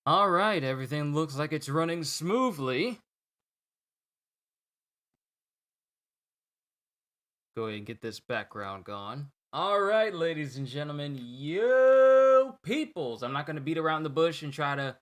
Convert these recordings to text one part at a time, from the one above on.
All right, everything looks like it's running smoothly. Go ahead and get this background gone. All right, ladies and gentlemen, yo peoples. I'm not going to beat around the bush and try to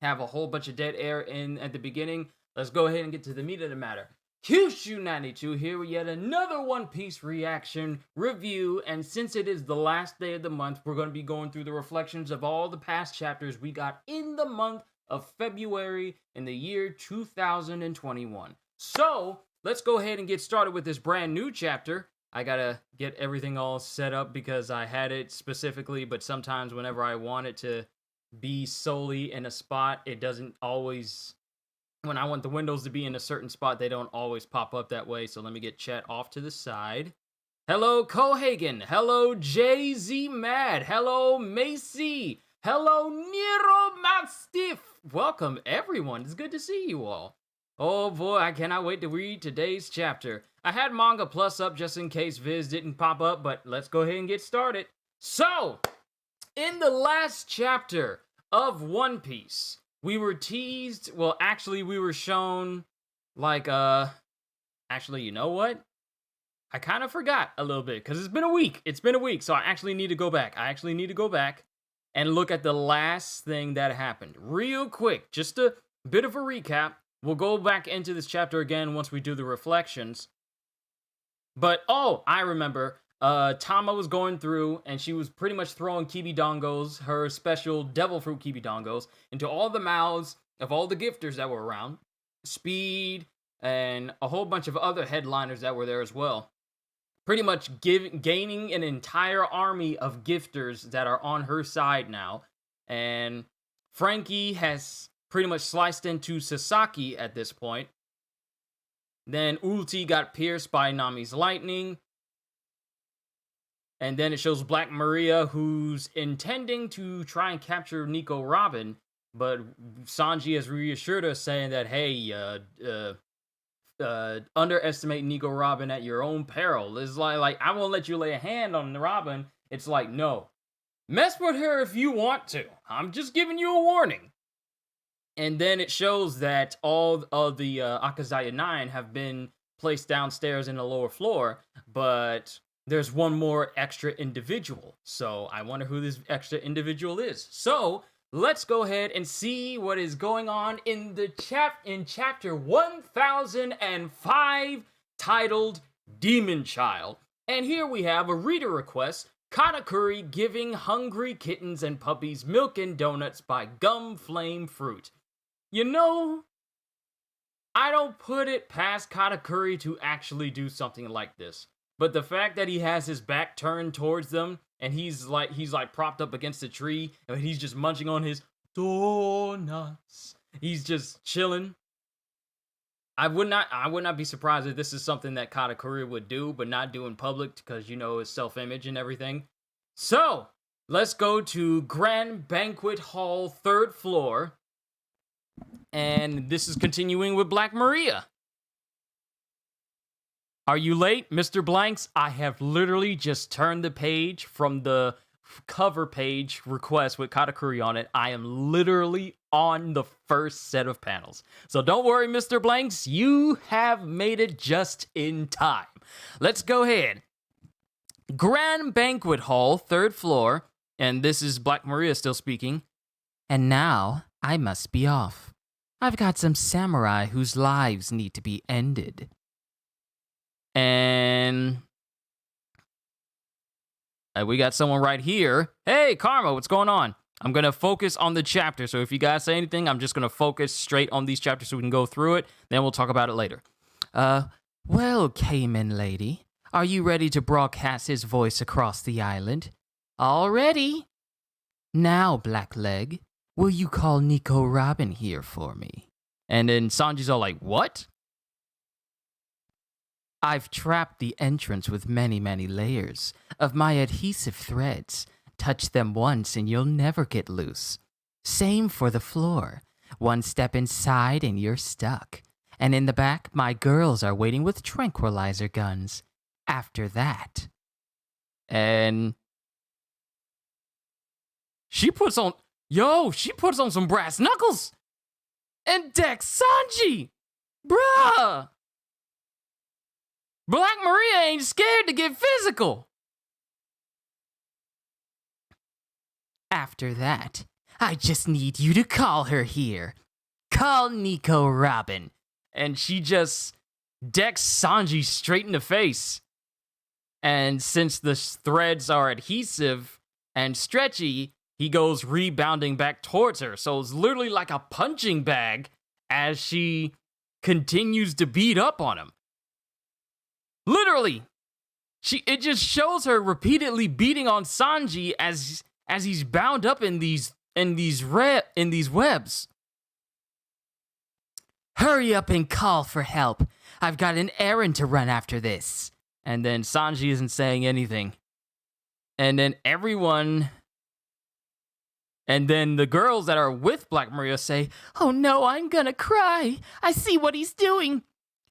have a whole bunch of dead air in at the beginning. Let's go ahead and get to the meat of the matter. Kyushu92 here with yet another One Piece reaction review, and since it is the last day of the month, we're going to be going through the reflections of all the past chapters we got in the month of February in the year 2021. So, let's go ahead and get started with this brand new chapter. I gotta get everything all set up because I had it specifically, but sometimes whenever I want it to be solely in a spot, it doesn't always. When I want the windows to be in a certain spot, they don't always pop up that way. So let me get chat off to the side. Hello, Cohagen. Hello, Jay-Z Mad. Hello, Macy. Hello, Nero Mastiff. Welcome, everyone. It's good to see you all. Oh boy, I cannot wait to read today's chapter. I had Manga Plus up just in case Viz didn't pop up, but let's go ahead and get started. So, in the last chapter of One Piece, we were teased, well, actually, we were shown, like, actually, you know what? I kind of forgot a little bit, because it's been a week, so I actually need to go back. And look at the last thing that happened. Real quick, just a bit of a recap. We'll go back into this chapter again once we do the reflections. But, oh, I remember, Tama was going through, and she was pretty much throwing Kibidongos, her special devil fruit Kibidongos, into all the mouths of all the gifters that were around. Speed, and a whole bunch of other headliners that were there as well. Pretty much gaining an entire army of gifters that are on her side now. And Frankie has pretty much sliced into Sasaki at this point. Then Ulti got pierced by Nami's lightning. And then it shows Black Maria, who's intending to try and capture Nico Robin, but Sanji has reassured us, saying that, hey, underestimate Nico Robin at your own peril. It's like, I won't let you lay a hand on Robin. It's like, no. Mess with her if you want to. I'm just giving you a warning. And then it shows that all of the Akazaya 9 have been placed downstairs in the lower floor, but there's one more extra individual. So I wonder who this extra individual is. So let's go ahead and see what is going on in the chapter 1005, titled Demon Child. And here we have a reader request. Katakuri giving hungry kittens and puppies milk and donuts by Gum Flame Fruit. You know, I don't put it past Katakuri to actually do something like this. But the fact that he has his back turned towards them, and he's like propped up against a tree, and he's just munching on his donuts. He's just chilling. I would not be surprised if this is something that Katakuri would do, but not do in public, because, you know, his self-image and everything. So, let's go to Grand Banquet Hall, 3rd floor. And this is continuing with Black Maria. Are you late, Mr. Blanks? I have literally just turned the page from the cover page request with Katakuri on it. I am literally on the first set of panels. So don't worry, Mr. Blanks. You have made it just in time. Let's go ahead. Grand Banquet Hall, 3rd floor. And this is Black Maria still speaking. And now I must be off. I've got some samurai whose lives need to be ended. And we got someone right here. Hey, Karma, what's going on? I'm going to focus on the chapter. So if you guys say anything, I'm just going to focus straight on these chapters so we can go through it. Then we'll talk about it later. Well, Cayman lady, are you ready to broadcast his voice across the island? All ready. Now, Blackleg, will you call Nico Robin here for me? And then Sanji's all like, what? I've trapped the entrance with many, many layers of my adhesive threads. Touch them once and you'll never get loose. Same for the floor. One step inside and you're stuck. And in the back, my girls are waiting with tranquilizer guns. After that. And she puts on, Yo, she puts on some brass knuckles. And Dex Sanji. Bruh. Black Maria ain't scared to get physical. After that, I just need you to call her here. Call Nico Robin. And she just decks Sanji straight in the face. And since the threads are adhesive and stretchy, he goes rebounding back towards her. So it's literally like a punching bag as she continues to beat up on him. Literally. It just shows her repeatedly beating on Sanji as he's bound up in these webs. Hurry up and call for help. I've got an errand to run after this. And then Sanji isn't saying anything. And then the girls that are with Black Maria say, "Oh no, I'm gonna cry. I see what he's doing.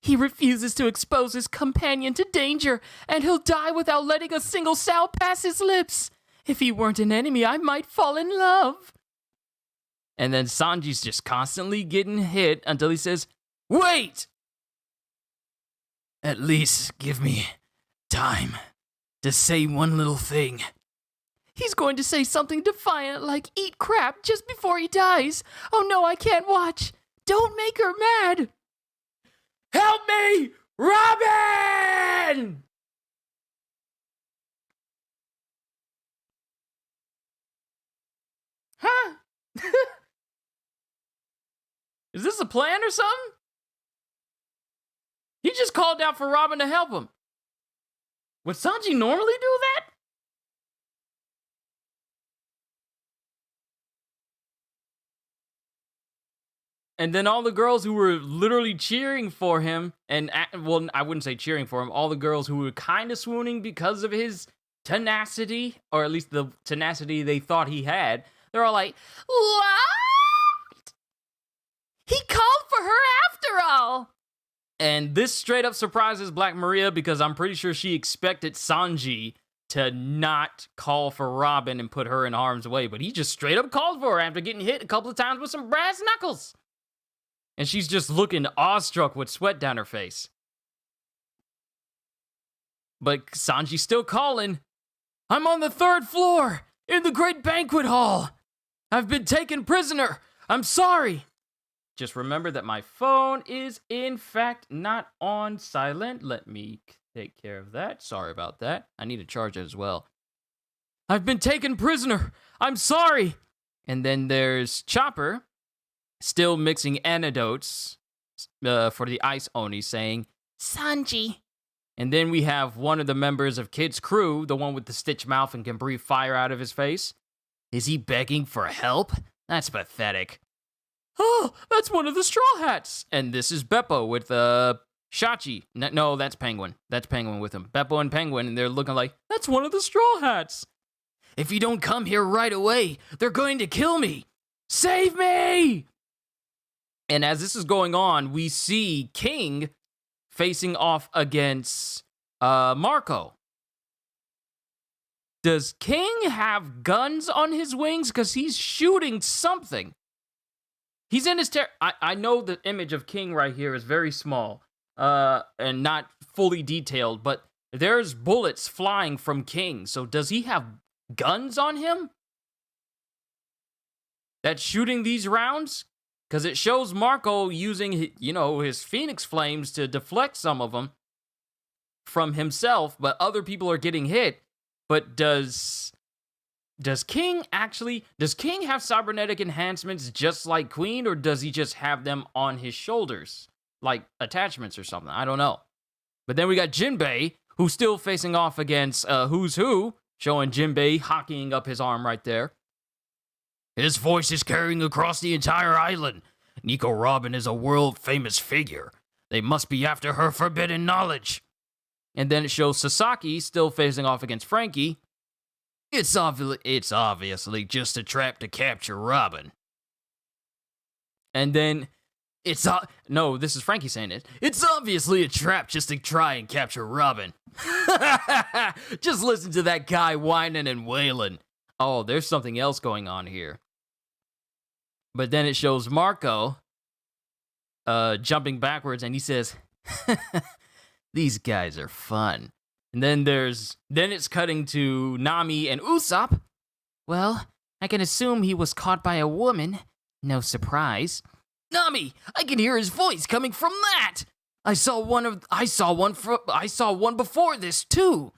He refuses to expose his companion to danger, and he'll die without letting a single sound pass his lips. If he weren't an enemy, I might fall in love." And then Sanji's just constantly getting hit until he says, "Wait! At least give me time to say one little thing." He's going to say something defiant like "eat crap" just before he dies. Oh no, I can't watch. Don't make her mad. Help me, Robin! Huh? Is this a plan or something? He just called out for Robin to help him. Would Sanji normally do that? And then all the girls who were literally cheering for him, well, I wouldn't say cheering for him, all the girls who were kind of swooning because of his tenacity, or at least the tenacity they thought he had, they're all like, "What? He called for her after all!" And this straight up surprises Black Maria because I'm pretty sure she expected Sanji to not call for Robin and put her in harm's way, but he just straight up called for her after getting hit a couple of times with some brass knuckles. And she's just looking awestruck with sweat down her face. But Sanji's still calling. "I'm on the 3rd floor, in the great banquet hall. I've been taken prisoner. I'm sorry." Just remember that my phone is, in fact, not on silent. Let me take care of that. Sorry about that. I need to charge it as well. "I've been taken prisoner. I'm sorry." And then there's Chopper, still mixing antidotes for the Ice Oni, saying, "Sanji." And then we have one of the members of Kid's crew, the one with the stitch mouth and can breathe fire out of his face. Is he begging for help? That's pathetic. "Oh, that's one of the Straw Hats." And this is Beppo with Shachi. No, that's Penguin. That's Penguin with him. Beppo and Penguin, and they're looking like, "That's one of the Straw Hats." "If you don't come here right away, they're going to kill me. Save me!" And as this is going on, we see King facing off against Marco. Does King have guns on his wings? Because he's shooting something. He's in his I know the image of King right here is very small and not fully detailed, but there's bullets flying from King. So does he have guns on him that's shooting these rounds? Because it shows Marco using, his Phoenix Flames to deflect some of them from himself, but other people are getting hit. But does King have cybernetic enhancements just like Queen, or does he just have them on his shoulders, like attachments or something? I don't know. But then we got Jinbei, who's still facing off against Who's Who, showing Jinbei hockeying up his arm right there. "His voice is carrying across the entire island. Nico Robin is a world-famous figure. They must be after her forbidden knowledge." And then it shows Sasaki still facing off against Frankie. It's obviously just a trap to capture Robin." And then no, this is Frankie saying it. "It's obviously a trap just to try and capture Robin." Just listen to that guy whining and wailing. Oh, there's something else going on here. But then it shows Marco jumping backwards, and he says, "These guys are fun." And then it's cutting to Nami and Usopp. "Well, I can assume he was caught by a woman. No surprise." "Nami, I can hear his voice coming from that. I saw one before this too.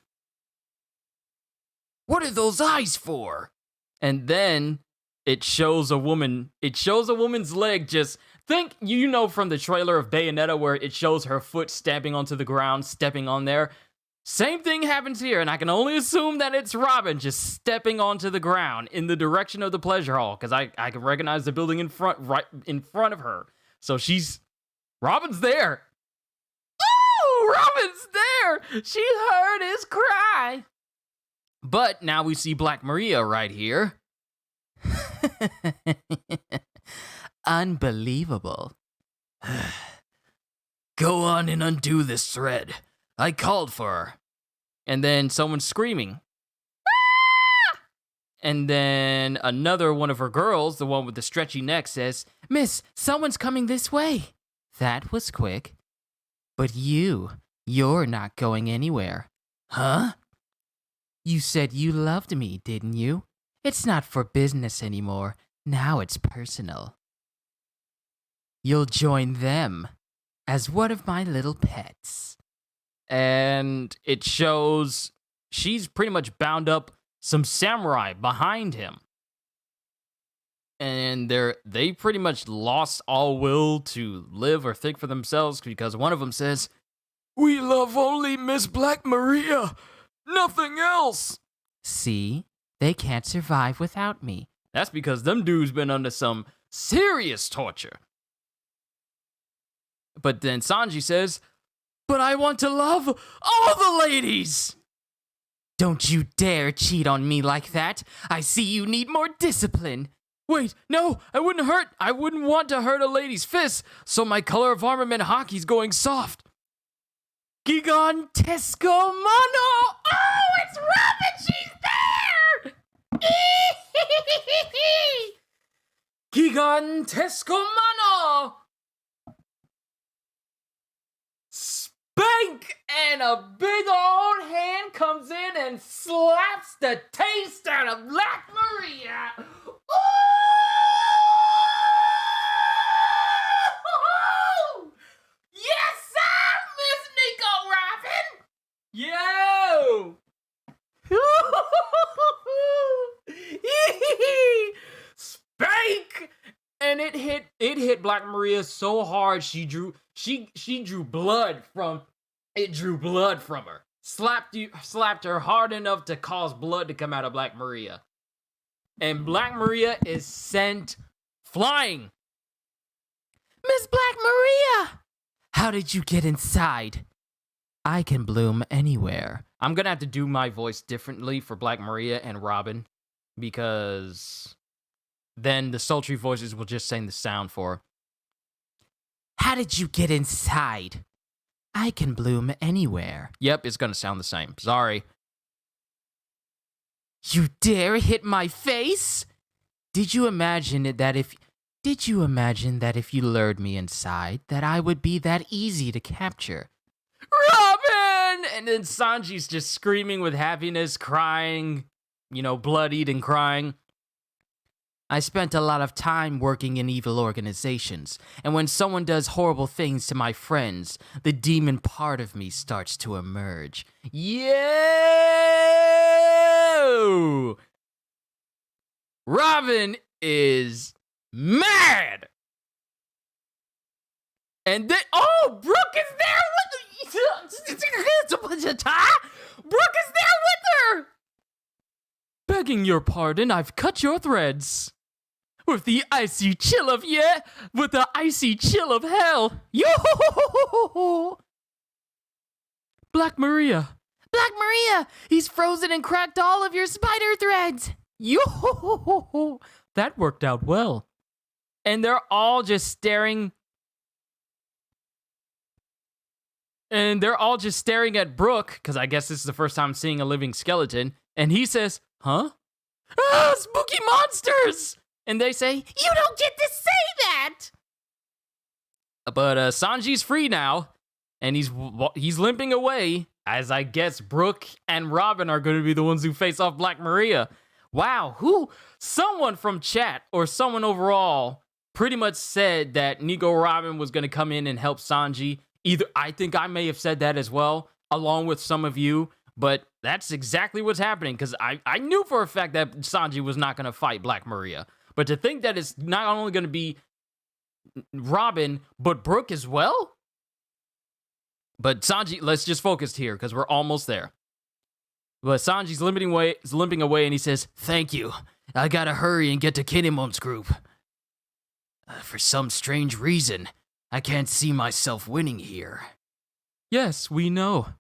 What are those eyes for?" And then it shows a woman. It shows a woman's leg. Just think, from the trailer of Bayonetta where it shows her foot stamping onto the ground, stepping on there. Same thing happens here, and I can only assume that it's Robin just stepping onto the ground in the direction of the pleasure hall, because I can recognize the building right in front of her. So Robin's there. Oh, Robin's there. She heard his cry. But now we see Black Maria right here. Unbelievable. "Go on and undo this thread. I called for her." And then someone's screaming. "Ah!" And then another one of her girls, the one with the stretchy neck, says, "Miss, someone's coming this way." That was quick. "But you're not going anywhere." "Huh?" "You said you loved me, didn't you? It's not for business anymore. Now it's personal. You'll join them as one of my little pets." And it shows she's pretty much bound up some samurai behind him. And they pretty much lost all will to live or think for themselves, because one of them says, "We love only Miss Black Maria, nothing else." "See, they can't survive without me." That's because them dudes been under some serious torture. But then Sanji says, "But I want to love all the ladies." "Don't you dare cheat on me like that. I see you need more discipline." "Wait, no, I wouldn't want to hurt a lady's fist, so my color of armament hockey's going soft." Gigantesco Mono! Oh, it's Robin, she's there! Gigantesco Mono! Spank! And a big old hand comes in and slaps the taste out of Black Maria. Ooh! Yes, sir, Miss Nico Robin. Yo! Spank! And it hit Black Maria so hard she drew blood from her. Slapped her hard enough to cause blood to come out of Black Maria. And Black Maria is sent flying. "Miss Black Maria! How did you get inside?" "I can bloom anywhere." I'm gonna have to do my voice differently for Black Maria and Robin, because then the sultry voices will just sing the sound for her. "How did you get inside?" "I can bloom anywhere." Yep, it's gonna sound the same. Sorry. "You dare hit my face? Did you imagine that if you lured me inside, that I would be that easy to capture?" "Robin!" And then Sanji's just screaming with happiness, crying, bloodied and crying. "I spent a lot of time working in evil organizations, and when someone does horrible things to my friends, the demon part of me starts to emerge." Yo! Robin is mad! And then, Brooke is there with Brooke is there with her! "Begging your pardon, I've cut your threads. With the icy chill of hell. Yo! Black Maria, he's frozen and cracked all of your spider threads. Yo! That worked out well." And they're all just staring. And they're all just staring at Brooke, because I guess this is the first time seeing a living skeleton. And he says, "Huh?" "Ah, spooky monsters!" And they say, "You don't get to say that!" But Sanji's free now, and he's limping away, as I guess Brook and Robin are going to be the ones who face off Black Maria. Wow, someone from chat or someone overall pretty much said that Nico Robin was going to come in and help Sanji. I think I may have said that as well, along with some of you, but that's exactly what's happening, because I knew for a fact that Sanji was not going to fight Black Maria. But to think that it's not only going to be Robin, but Brook as well? But Sanji, let's just focus here, because we're almost there. But Sanji's limping away, and he says, "Thank you. I gotta hurry and get to Kinemon's group. For some strange reason, I can't see myself winning here." "Yes, we know."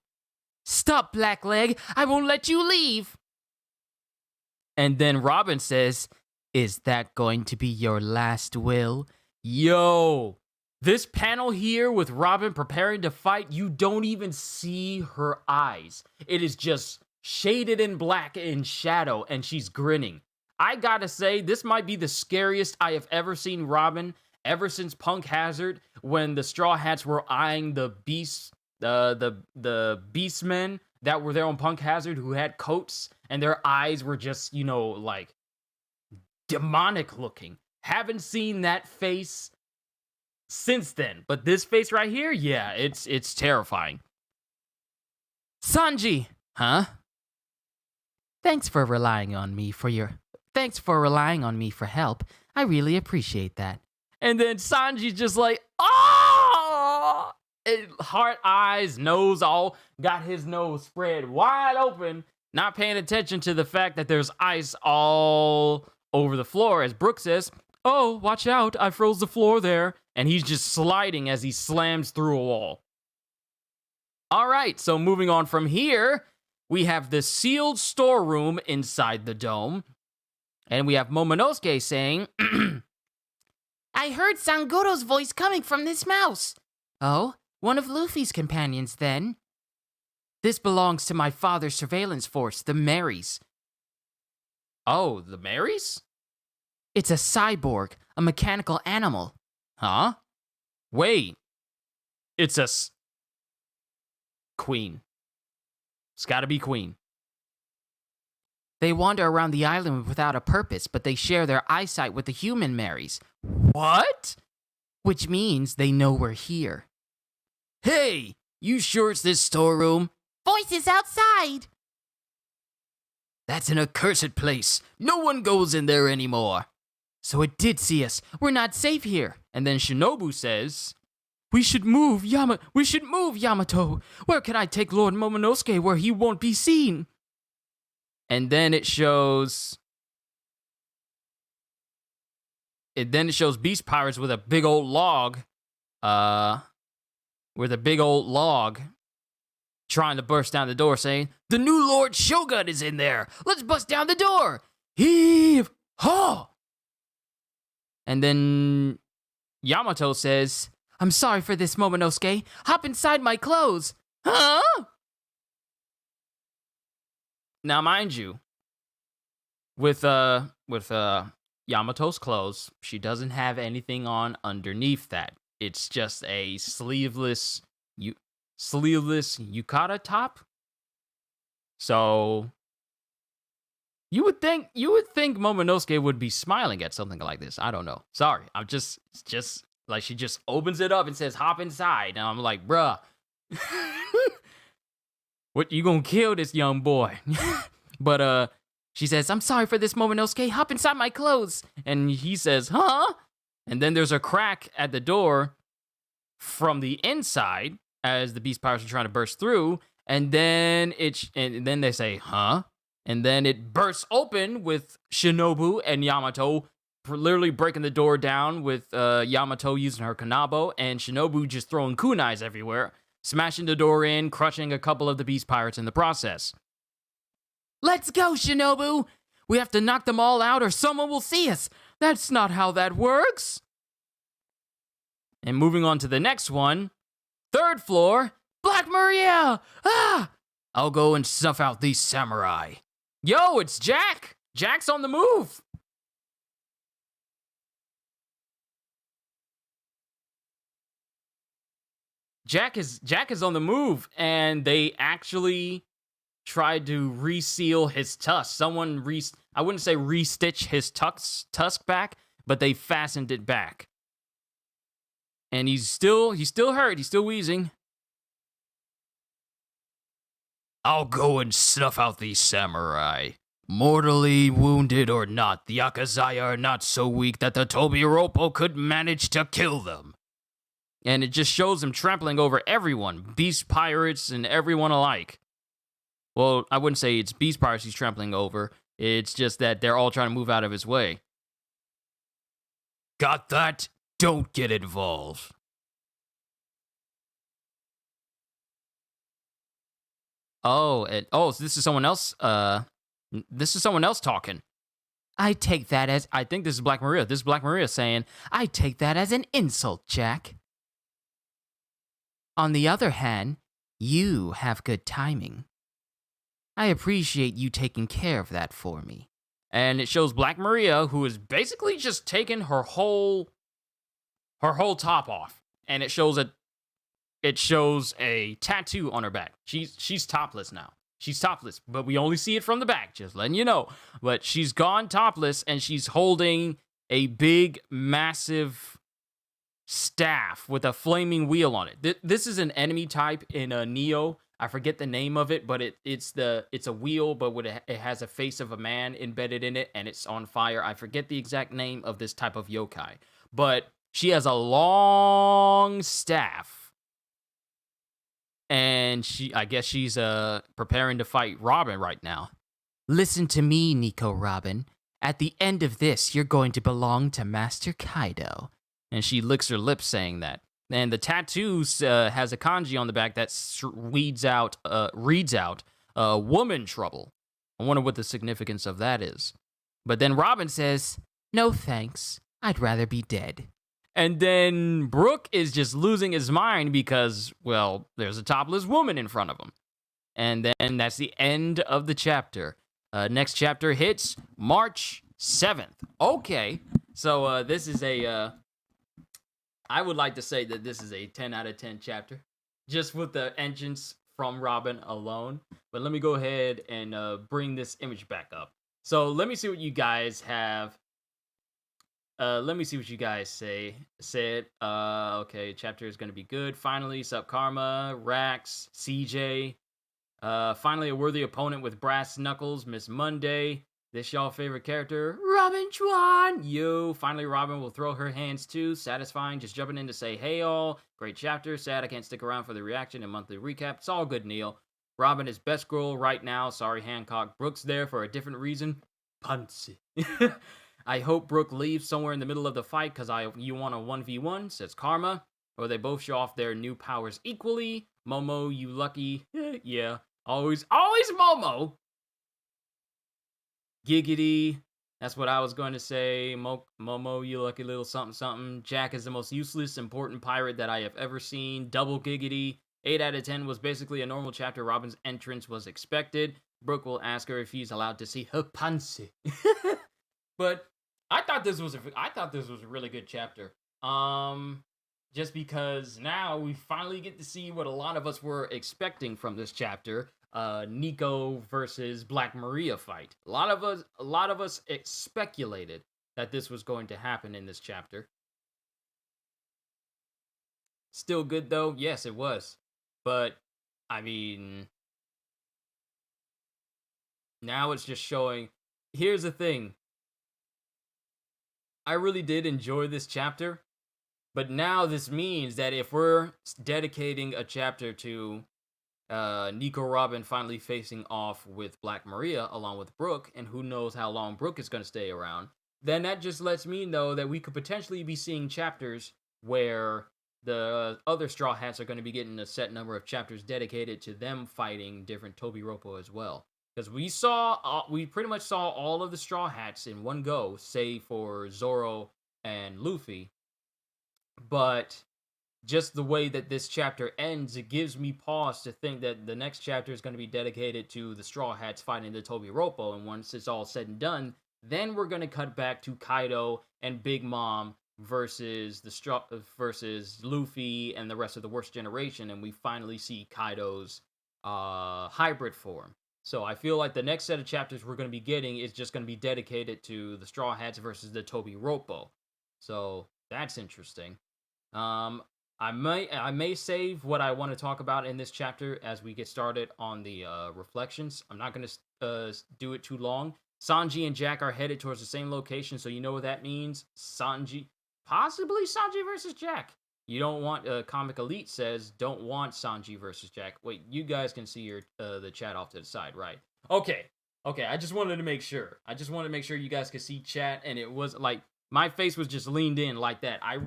"Stop, Blackleg. I won't let you leave." And then Robin says, "Is that going to be your last will?" Yo, this panel here with Robin preparing to fight, you don't even see her eyes. It is just shaded in black in shadow, and she's grinning. I gotta say, this might be the scariest I have ever seen Robin ever since Punk Hazard, when the Straw Hats were eyeing the beasts, the beastmen that were there on Punk Hazard who had coats, and their eyes were just, like demonic looking. Haven't seen that face since then, but this face right here, yeah, it's terrifying. "Sanji!" "Huh?" Thanks for relying on me for help. I really appreciate that." And then Sanji's just like, "Oh!" Heart eyes, nose all, got his nose spread wide open, not paying attention to the fact that there's ice all over the floor, as Brook says, "Oh, watch out, I froze the floor there." And he's just sliding as he slams through a wall. All right, so moving on from here, we have the sealed storeroom inside the dome. And we have Momonosuke saying, "I heard Sangoro's voice coming from this mouse." "Oh, one of Luffy's companions then." "This belongs to my father's surveillance force, the Marys." "Oh, the Marys?" "It's a cyborg, a mechanical animal." "Huh? Wait. It's a Queen. It's gotta be Queen." "They wander around the island without a purpose, but they share their eyesight with the human Marys." "What?" "Which means they know we're here." "Hey, you sure it's this storeroom?" "Voices outside." "That's an accursed place. No one goes in there anymore." "So it did see us. We're not safe here." And then Shinobu says, We should move Yamato. Where can I take Lord Momonosuke where he won't be seen?" And then it shows Beast Pirates with a big old log. Trying to burst down the door, saying, "The new Lord Shogun is in there. Let's bust down the door. Heave ho!" And then Yamato says, "I'm sorry for this, Momonosuke. Hop inside my clothes." "Huh?" Now, mind you, with Yamato's clothes, she doesn't have anything on underneath that. It's just a sleeveless yukata top. So you would think Momonosuke would be smiling at something like this. I don't know. Sorry, I'm just like, she just opens it up and says, "Hop inside," and I'm like, bruh, what, you gonna kill this young boy? But she says, "I'm sorry for this, Momonosuke. Hop inside my clothes." And he says, "Huh?" And then there's a crack at the door from the inside as the Beast Pirates are trying to burst through. And then then they say, "Huh?" And then it bursts open with Shinobu and Yamato literally breaking the door down, with Yamato using her Kanabo and Shinobu just throwing kunais everywhere, smashing the door in, crushing a couple of the Beast Pirates in the process. "Let's go, Shinobu! We have to knock them all out or someone will see us. That's not how that works." And moving on to the next one, 3rd floor, Black Maria! Ah! "I'll go and snuff out these samurai." Yo, it's Jack! Jack's on the move! Jack is on the move, and they actually tried to reseal his tusk. I wouldn't say restitch his tusk back, but they fastened it back. And he's still hurt. He's still wheezing. I'll go and snuff out these samurai. Mortally wounded or not, the Akazaya are not so weak that the Tobiropo could manage to kill them. And it just shows him trampling over everyone, beast pirates and everyone alike. Well, I wouldn't say it's beast pirates he's trampling over. It's just that they're all trying to move out of his way. Got that? Don't get involved. So this is someone else. This is someone else talking. I take that as... I think this is Black Maria. This is Black Maria saying, I take that as an insult, Jack. On the other hand, you have good timing. I appreciate you taking care of that for me. And it shows Black Maria, who is basically just taking her whole top off. And it shows a tattoo on her back. She's topless now. She's topless, but we only see it from the back, just letting you know. But she's gone topless, and she's holding a big, massive staff with a flaming wheel on it. This is an enemy type in a Neo. I forget the name of it, but it's a wheel, but it has a face of a man embedded in it, and it's on fire. I forget the exact name of this type of yokai, but she has a long staff. And I guess she's preparing to fight Robin right now. Listen to me, Nico Robin. At the end of this, you're going to belong to Master Kaido. And she licks her lips saying that. And the tattoo has a kanji on the back that reads out woman trouble. I wonder what the significance of that is. But then Robin says, no thanks. I'd rather be dead. And then Brook is just losing his mind because, well, there's a topless woman in front of him. And then that's the end of the chapter. Next chapter hits March 7th. Okay, so this is I would like to say that this is a 10 out of 10 chapter. Just with the entrance from Robin alone. But let me go ahead and bring this image back up. So let me see what you guys have. Let me see what you guys said. Okay, chapter is going to be good. Finally, Sup Karma, Rax, CJ. Finally, a worthy opponent with brass knuckles, Miss Monday. This y'all favorite character, Robin Chuan. Yo, finally Robin will throw her hands too. Satisfying, just jumping in to say hey all. Great chapter. Sad I can't stick around for the reaction and monthly recap. It's all good, Neil. Robin is best girl right now. Sorry, Hancock. Brooks there for a different reason. Punsy. I hope Brook leaves somewhere in the middle of the fight because you want a 1v1, says Karma. Or they both show off their new powers equally. Momo, you lucky. Yeah, always Momo. Giggity. That's what I was going to say. Momo, you lucky little something something. Jack is the most useless, important pirate that I have ever seen. Double giggity. 8 out of 10 was basically a normal chapter. Robin's entrance was expected. Brook will ask her if he's allowed to see her pansy. But I thought this was a really good chapter. Just because now we finally get to see what a lot of us were expecting from this chapter. Nico versus Black Maria fight. A lot of us speculated that this was going to happen in this chapter. Still good though? Yes, it was. But I mean, now it's just showing. Here's the thing. I really did enjoy this chapter, but now this means that if we're dedicating a chapter to Nico Robin finally facing off with Black Maria along with Brook, and who knows how long Brook is going to stay around, then that just lets me know that we could potentially be seeing chapters where the other Straw Hats are going to be getting a set number of chapters dedicated to them fighting different Tobiropo as well. Because we pretty much saw all of the Straw Hats in one go, save for Zoro and Luffy. But just the way that this chapter ends, it gives me pause to think that the next chapter is going to be dedicated to the Straw Hats fighting the Tobiropo. And once it's all said and done, then we're going to cut back to Kaido and Big Mom versus versus Luffy and the rest of the worst generation, and we finally see Kaido's hybrid form. So I feel like the next set of chapters we're going to be getting is just going to be dedicated to the Straw Hats versus the Toby Roppo. So that's interesting. Um, I may save what I want to talk about in this chapter as we get started on the reflections. I'm not going to do it too long. Sanji and Jack are headed towards the same location, so you know what that means. Possibly Sanji versus Jack. You don't want Comic Elite says don't want Sanji versus Jack. Wait, you guys can see your the chat off to the side, right? Okay. I just wanted to make sure. I just wanted to make sure you guys could see chat, and it was like my face was just leaned in like that. I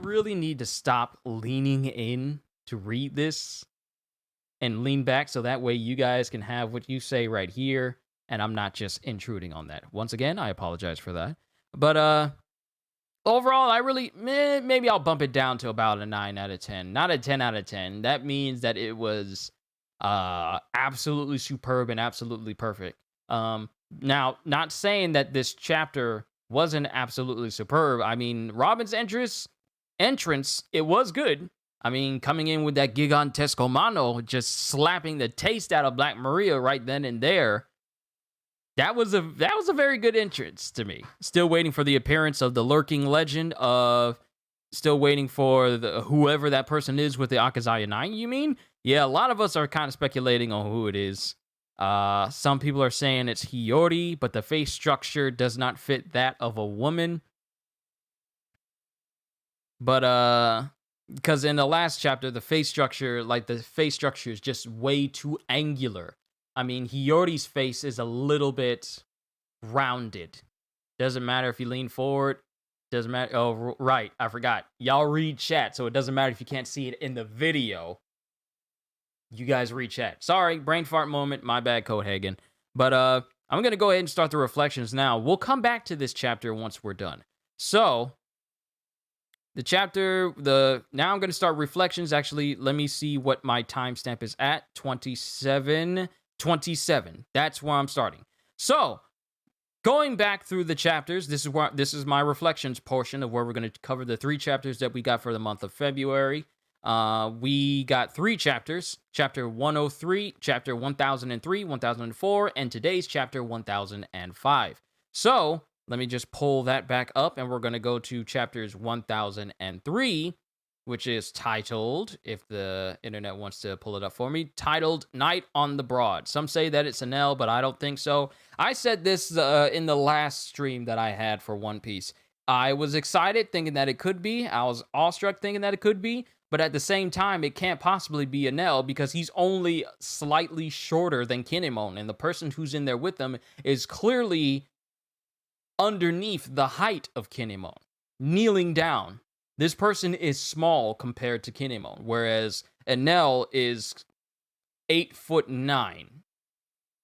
really need to stop leaning in to read this and lean back so that way you guys can have what you say right here, and I'm not just intruding on that. Once again, I apologize for that. But overall, I really maybe I'll bump it down to about a 9 out of 10. Not a 10 out of 10. That means that it was absolutely superb and absolutely perfect. Now, not saying that this chapter wasn't absolutely superb. I mean, Robin's entrance, it was good. I mean, coming in with that gigantesco mano, just slapping the taste out of Black Maria right then and there. That was a very good entrance to me. Still waiting for the appearance of the lurking legend of. Still waiting for whoever that person is with the Akazaya 9, you mean? Yeah, a lot of us are kind of speculating on who it is. Some people are saying it's Hiyori, but the face structure does not fit that of a woman. But because in the last chapter, the face structure is just way too angular. I mean, Hiyori's face is a little bit rounded. Doesn't matter if you lean forward. Doesn't matter. Oh, right. I forgot. Y'all read chat, so it doesn't matter if you can't see it in the video. You guys read chat. Sorry, brain fart moment. My bad, Codehagen. But I'm going to go ahead and start the reflections now. We'll come back to this chapter once we're done. So, the chapter, now I'm going to start reflections. Actually, let me see what my timestamp is at. 27. That's where I'm starting. So, going back through the chapters, this is my reflections portion of where we're going to cover the 3 chapters that we got for the month of February. We got 3 chapters, chapter 103, chapter 1003, 1004, and today's chapter 1005. So, let me just pull that back up, and we're going to go to chapters 1003, which is titled, if the internet wants to pull it up for me, titled Night on the Broad. Some say that it's an L, but I don't think so. I said this in the last stream that I had for One Piece. I was excited thinking that it could be. I was awestruck thinking that it could be. But at the same time, it can't possibly be an L because he's only slightly shorter than Kinemon. And the person who's in there with him is clearly underneath the height of Kinemon, kneeling down. This person is small compared to Kinemon, whereas Enel is 8'9".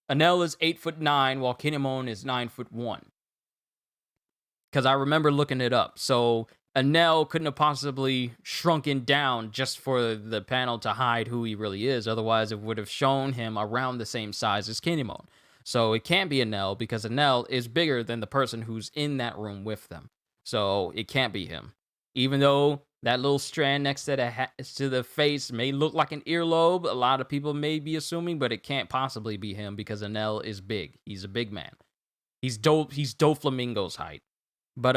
Enel is 8'9", while Kinemon is 9'1". Because I remember looking it up. So Enel couldn't have possibly shrunken down just for the panel to hide who he really is. Otherwise, it would have shown him around the same size as Kinemon. So it can't be Enel because Enel is bigger than the person who's in that room with them. So it can't be him. Even though that little strand next to the face may look like an earlobe, a lot of people may be assuming, but it can't possibly be him because Enel is big. He's a big man. He's Doflamingo's height. But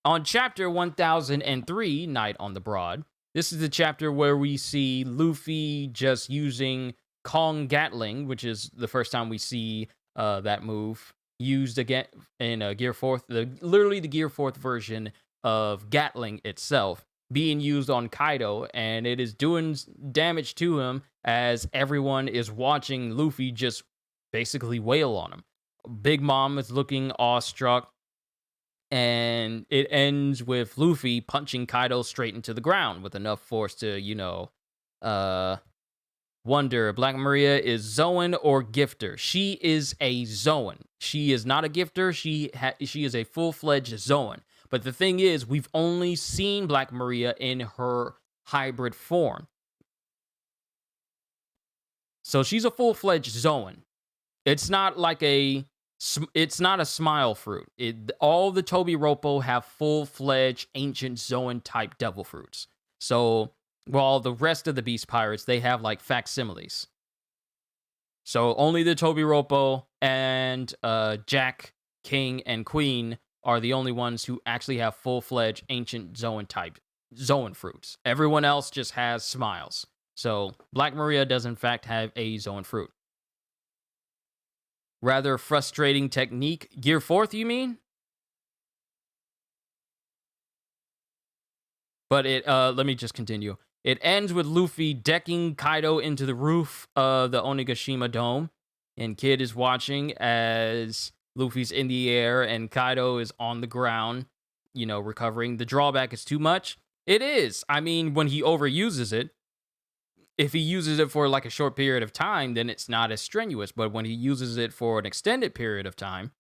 on chapter 1003, Night on the Broad, this is the chapter where we see Luffy just using Kong Gatling, which is the first time we see that move used again in Gear 4th, literally the Gear 4th version of Gatling itself being used on Kaido, and it is doing damage to him as everyone is watching Luffy just basically wail on him. Big Mom is looking awestruck, and it ends with Luffy punching Kaido straight into the ground with enough force to, wonder, Black Maria is Zoan or Gifter? She is a Zoan. She is not a Gifter. She is a full-fledged Zoan. But the thing is, we've only seen Black Maria in her hybrid form. So she's a full-fledged Zoan. It's not like a It's not a smile fruit. All the Tobi have full-fledged ancient Zoan type devil fruits. So while the rest of the Beast Pirates, they have like facsimiles. So only the Tobi and Jack, King, and Queen are the only ones who actually have full-fledged ancient Zoan type Zoan fruits. Everyone else just has smiles. So Black Maria does in fact have a Zoan fruit. Rather frustrating technique. Gear 4th, you mean? But let me just continue. It ends with Luffy decking Kaido into the roof of the Onigashima dome. And Kid is watching as Luffy's in the air and Kaido is on the ground, recovering. The drawback is too much. It is. I mean, when he overuses it, if he uses it for like a short period of time, then it's not as strenuous. But when he uses it for an extended period of time,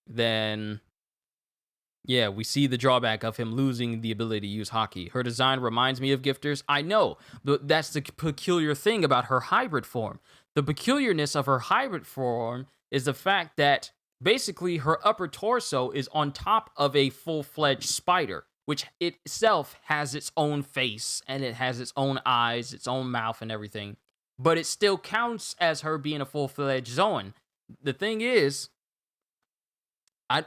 then yeah, we see the drawback of him losing the ability to use Haki. Her design reminds me of Gifter's. I know, but that's the peculiar thing about her hybrid form. The peculiarness of her hybrid form is the fact that basically her upper torso is on top of a full-fledged spider, which itself has its own face, and it has its own eyes, its own mouth, and everything. But it still counts as her being a full-fledged Zoan. The thing is,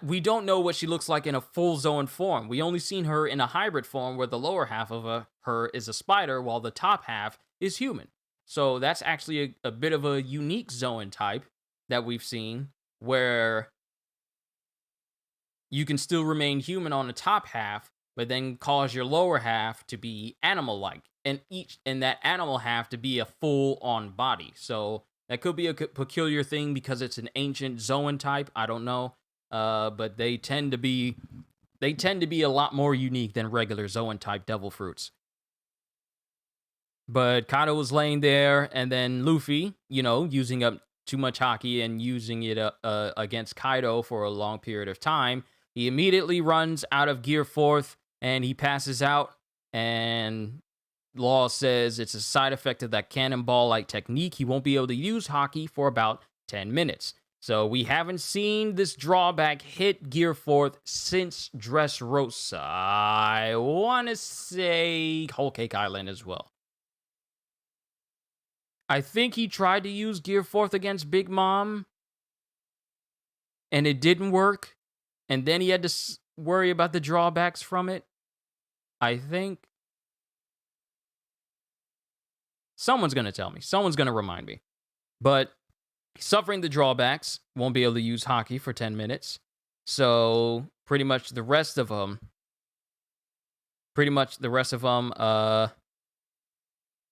we don't know what she looks like in a full Zoan form. We only seen her in a hybrid form where the lower half of her is a spider, while the top half is human. So that's actually a bit of a unique Zoan type that we've seen, where you can still remain human on the top half, but then cause your lower half to be animal-like, and that animal half to be a full-on body. So that could be a peculiar thing because it's an ancient Zoan type. I don't know, but they tend to be a lot more unique than regular Zoan type devil fruits. But Kaido was laying there, and then Luffy, using up too much Haki and using it against Kaido for a long period of time, he immediately runs out of Gear 4th. And he passes out, and Law says it's a side effect of that cannonball-like technique. He won't be able to use Haki for about 10 minutes. So we haven't seen this drawback hit Gear 4th since Dressrosa. I want to say Whole Cake Island as well. I think he tried to use Gear 4th against Big Mom, and it didn't work. And then he had to worry about the drawbacks from it. I think someone's going to tell me. Someone's going to remind me. But suffering the drawbacks, won't be able to use Haki for 10 minutes. So pretty much the rest of them,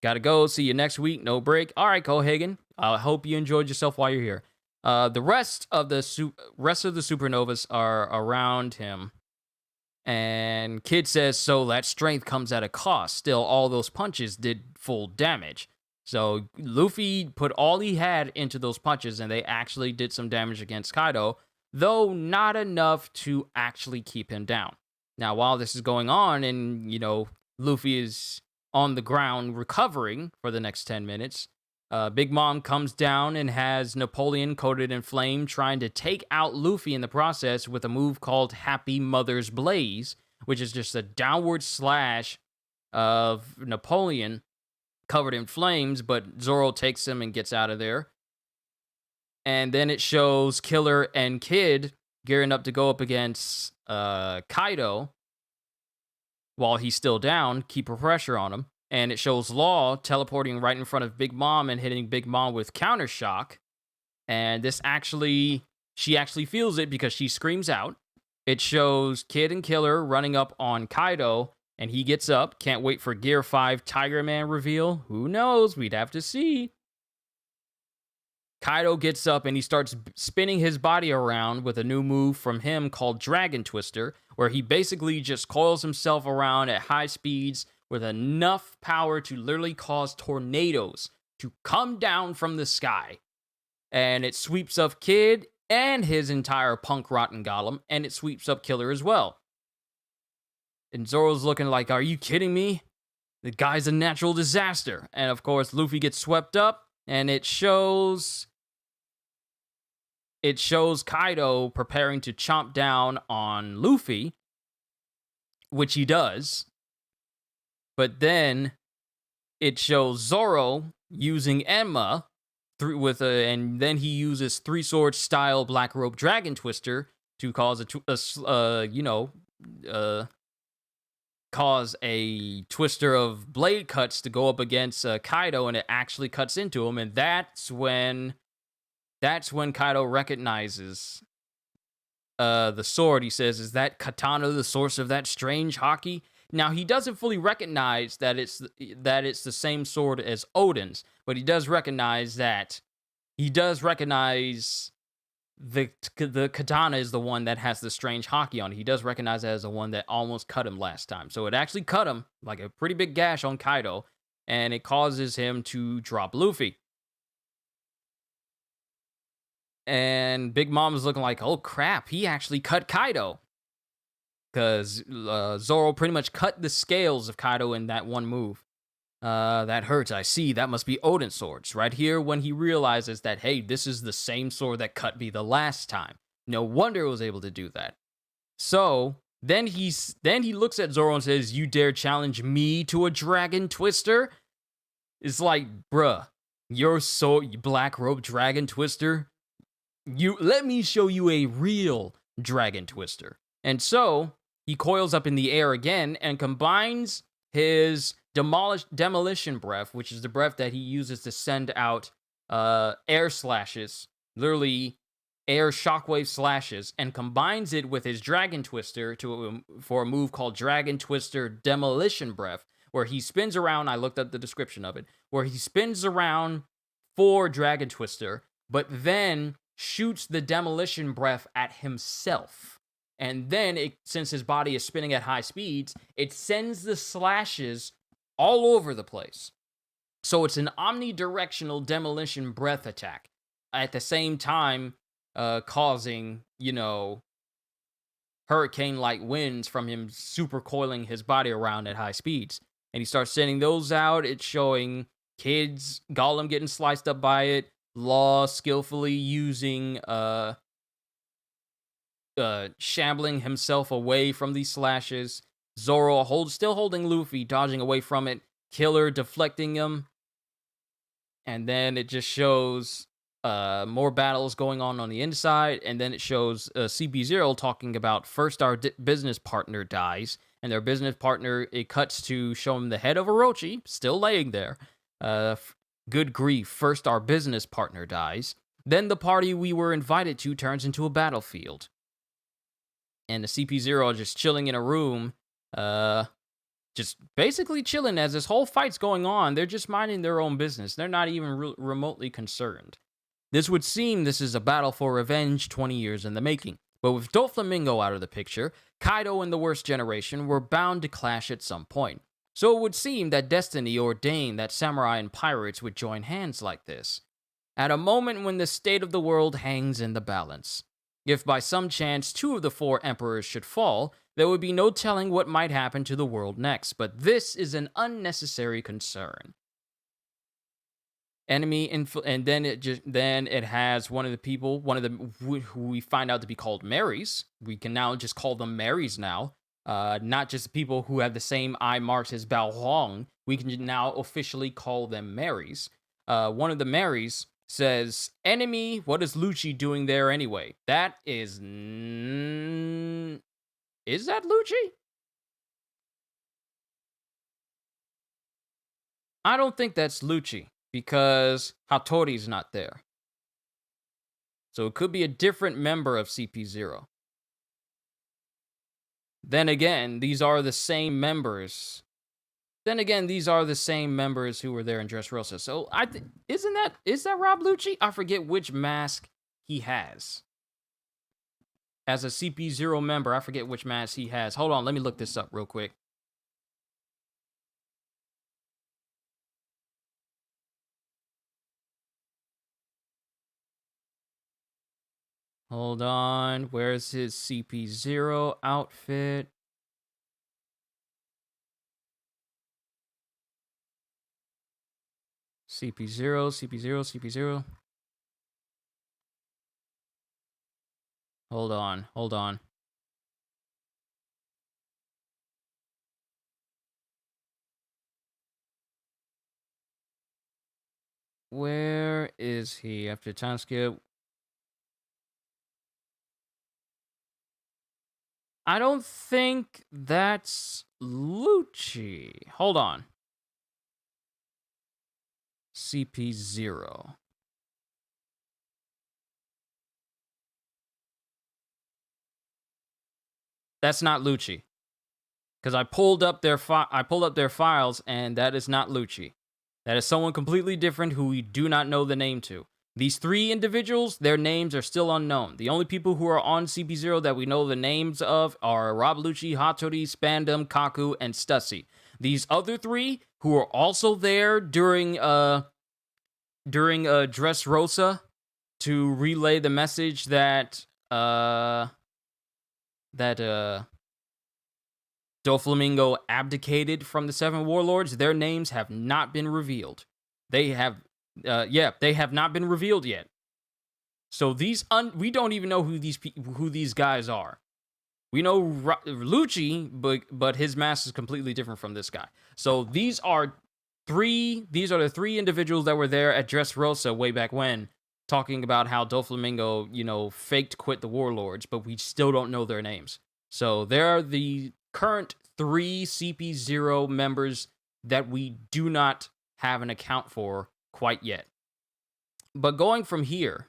gotta go. See you next week. No break. All right, Kohagen. I hope you enjoyed yourself while you're here. The rest of the supernovas are around him. And Kid says, so that strength comes at a cost. Still, all those punches did full damage. So Luffy put all he had into those punches, and they actually did some damage against Kaido, though not enough to actually keep him down. Now, while this is going on, and, Luffy is on the ground recovering for the next 10 minutes, Big Mom comes down and has Napoleon coated in flame, trying to take out Luffy in the process with a move called Happy Mother's Blaze, which is just a downward slash of Napoleon covered in flames, but Zoro takes him and gets out of there. And then it shows Killer and Kid gearing up to go up against Kaido while he's still down, keep a pressure on him. And it shows Law teleporting right in front of Big Mom and hitting Big Mom with counter shock. And she actually feels it because she screams out. It shows Kid and Killer running up on Kaido, and he gets up. Can't wait for Gear 5 Tiger Man reveal. Who knows? We'd have to see. Kaido gets up and he starts spinning his body around with a new move from him called Dragon Twister, where he basically just coils himself around at high speeds with enough power to literally cause tornadoes to come down from the sky. And it sweeps up Kid and his entire punk rotten golem, and it sweeps up Killer as well. And Zoro's looking like, are you kidding me? The guy's a natural disaster. And of course, Luffy gets swept up, and it shows it shows Kaido preparing to chomp down on Luffy, which he does. But then it shows Zoro using Enma and then he uses three sword style black rope dragon twister to cause cause a twister of blade cuts to go up against Kaido, and it actually cuts into him, and that's when Kaido recognizes the sword. He says, "Is that katana the source of that strange haki?" Now he doesn't fully recognize that it's the same sword as Odin's, but he does recognize the katana is the one that has the strange haki on it. He does recognize that as the one that almost cut him last time. So it actually cut him, like a pretty big gash on Kaido, and it causes him to drop Luffy. And Big Mom is looking like, oh crap, he actually cut Kaido. Because Zoro pretty much cut the scales of Kaido in that one move. That hurts, I see. That must be Odin's swords. Right here, when he realizes that, hey, this is the same sword that cut me the last time. No wonder it was able to do that. So, then he looks at Zoro and says, "You dare challenge me to a dragon twister?" It's like, bruh, you're so black rope dragon twister. Let me show you a real dragon twister. And so, he coils up in the air again and combines his demolition breath, which is the breath that he uses to send out air slashes, literally air shockwave slashes, and combines it with his dragon twister for a move called Dragon Twister Demolition Breath, where he spins around. I looked up the description of it, where he spins around for Dragon Twister, but then shoots the demolition breath at himself. And then, since his body is spinning at high speeds, it sends the slashes all over the place. So it's an omnidirectional demolition breath attack. At the same time, causing, hurricane-like winds from him super coiling his body around at high speeds. And he starts sending those out. It's showing kids, Gollum getting sliced up by it, Law skillfully using shambling himself away from these slashes, Zoro still holding Luffy, dodging away from it, Killer deflecting him, and then it just shows more battles going on the inside, and then it shows CP0 talking about first our business partner dies, and their business partner, it cuts to show him the head of Orochi, still laying there. Good grief, first our business partner dies, then the party we were invited to turns into a battlefield. And the CP0 are just chilling in a room, just basically chilling as this whole fight's going on. They're just minding their own business. They're not even remotely concerned. This would seem this is a battle for revenge 20 years in the making. But with Doflamingo out of the picture, Kaido and the Worst Generation were bound to clash at some point. So it would seem that destiny ordained that samurai and pirates would join hands like this. At a moment when the state of the world hangs in the balance. If by some chance 2 of the 4 emperors should fall, there would be no telling what might happen to the world next, but this is an unnecessary concern. And then it has one of the who we find out to be called Marys. We can now just call them Marys now. Not just people who have the same eye marks as Bao Huang. We can now officially call them Marys. One of the Marys says, "Enemy, what is Lucci doing there anyway?" That is... Is that Lucci? I don't think that's Lucci, because Hattori's not there. So it could be a different member of CP0. Then again, these are the same members. Who were there in Dressrosa. So is that Rob Lucci? I forget which mask he has. As a CP0 member, I forget which mask he has. Hold on, let me look this up real quick. Hold on, where's his CP0 outfit? CP0. Hold on, hold on. Where is he after time skip? I don't think that's Lucci. Hold on. CP0. That's not Lucci. Because I pulled up their files, and that is not Lucci. That is someone completely different who we do not know the name to. These three individuals, their names are still unknown. The only people who are on CP0 that we know the names of are Rob Lucci, Hattori, Spandam, Kaku, and Stussy. These other three, who are also there during Dressrosa to relay the message that Doflamingo abdicated from the Seven Warlords, their names have not been revealed. They have not been revealed yet. So we don't even know who these guys are. We know Lucci, but his mask is completely different from this guy. So these are the three individuals that were there at Dressrosa way back when, talking about how Doflamingo, faked quit the Warlords, but we still don't know their names. So they're the current 3 CP0 members that we do not have an account for quite yet. But going from here,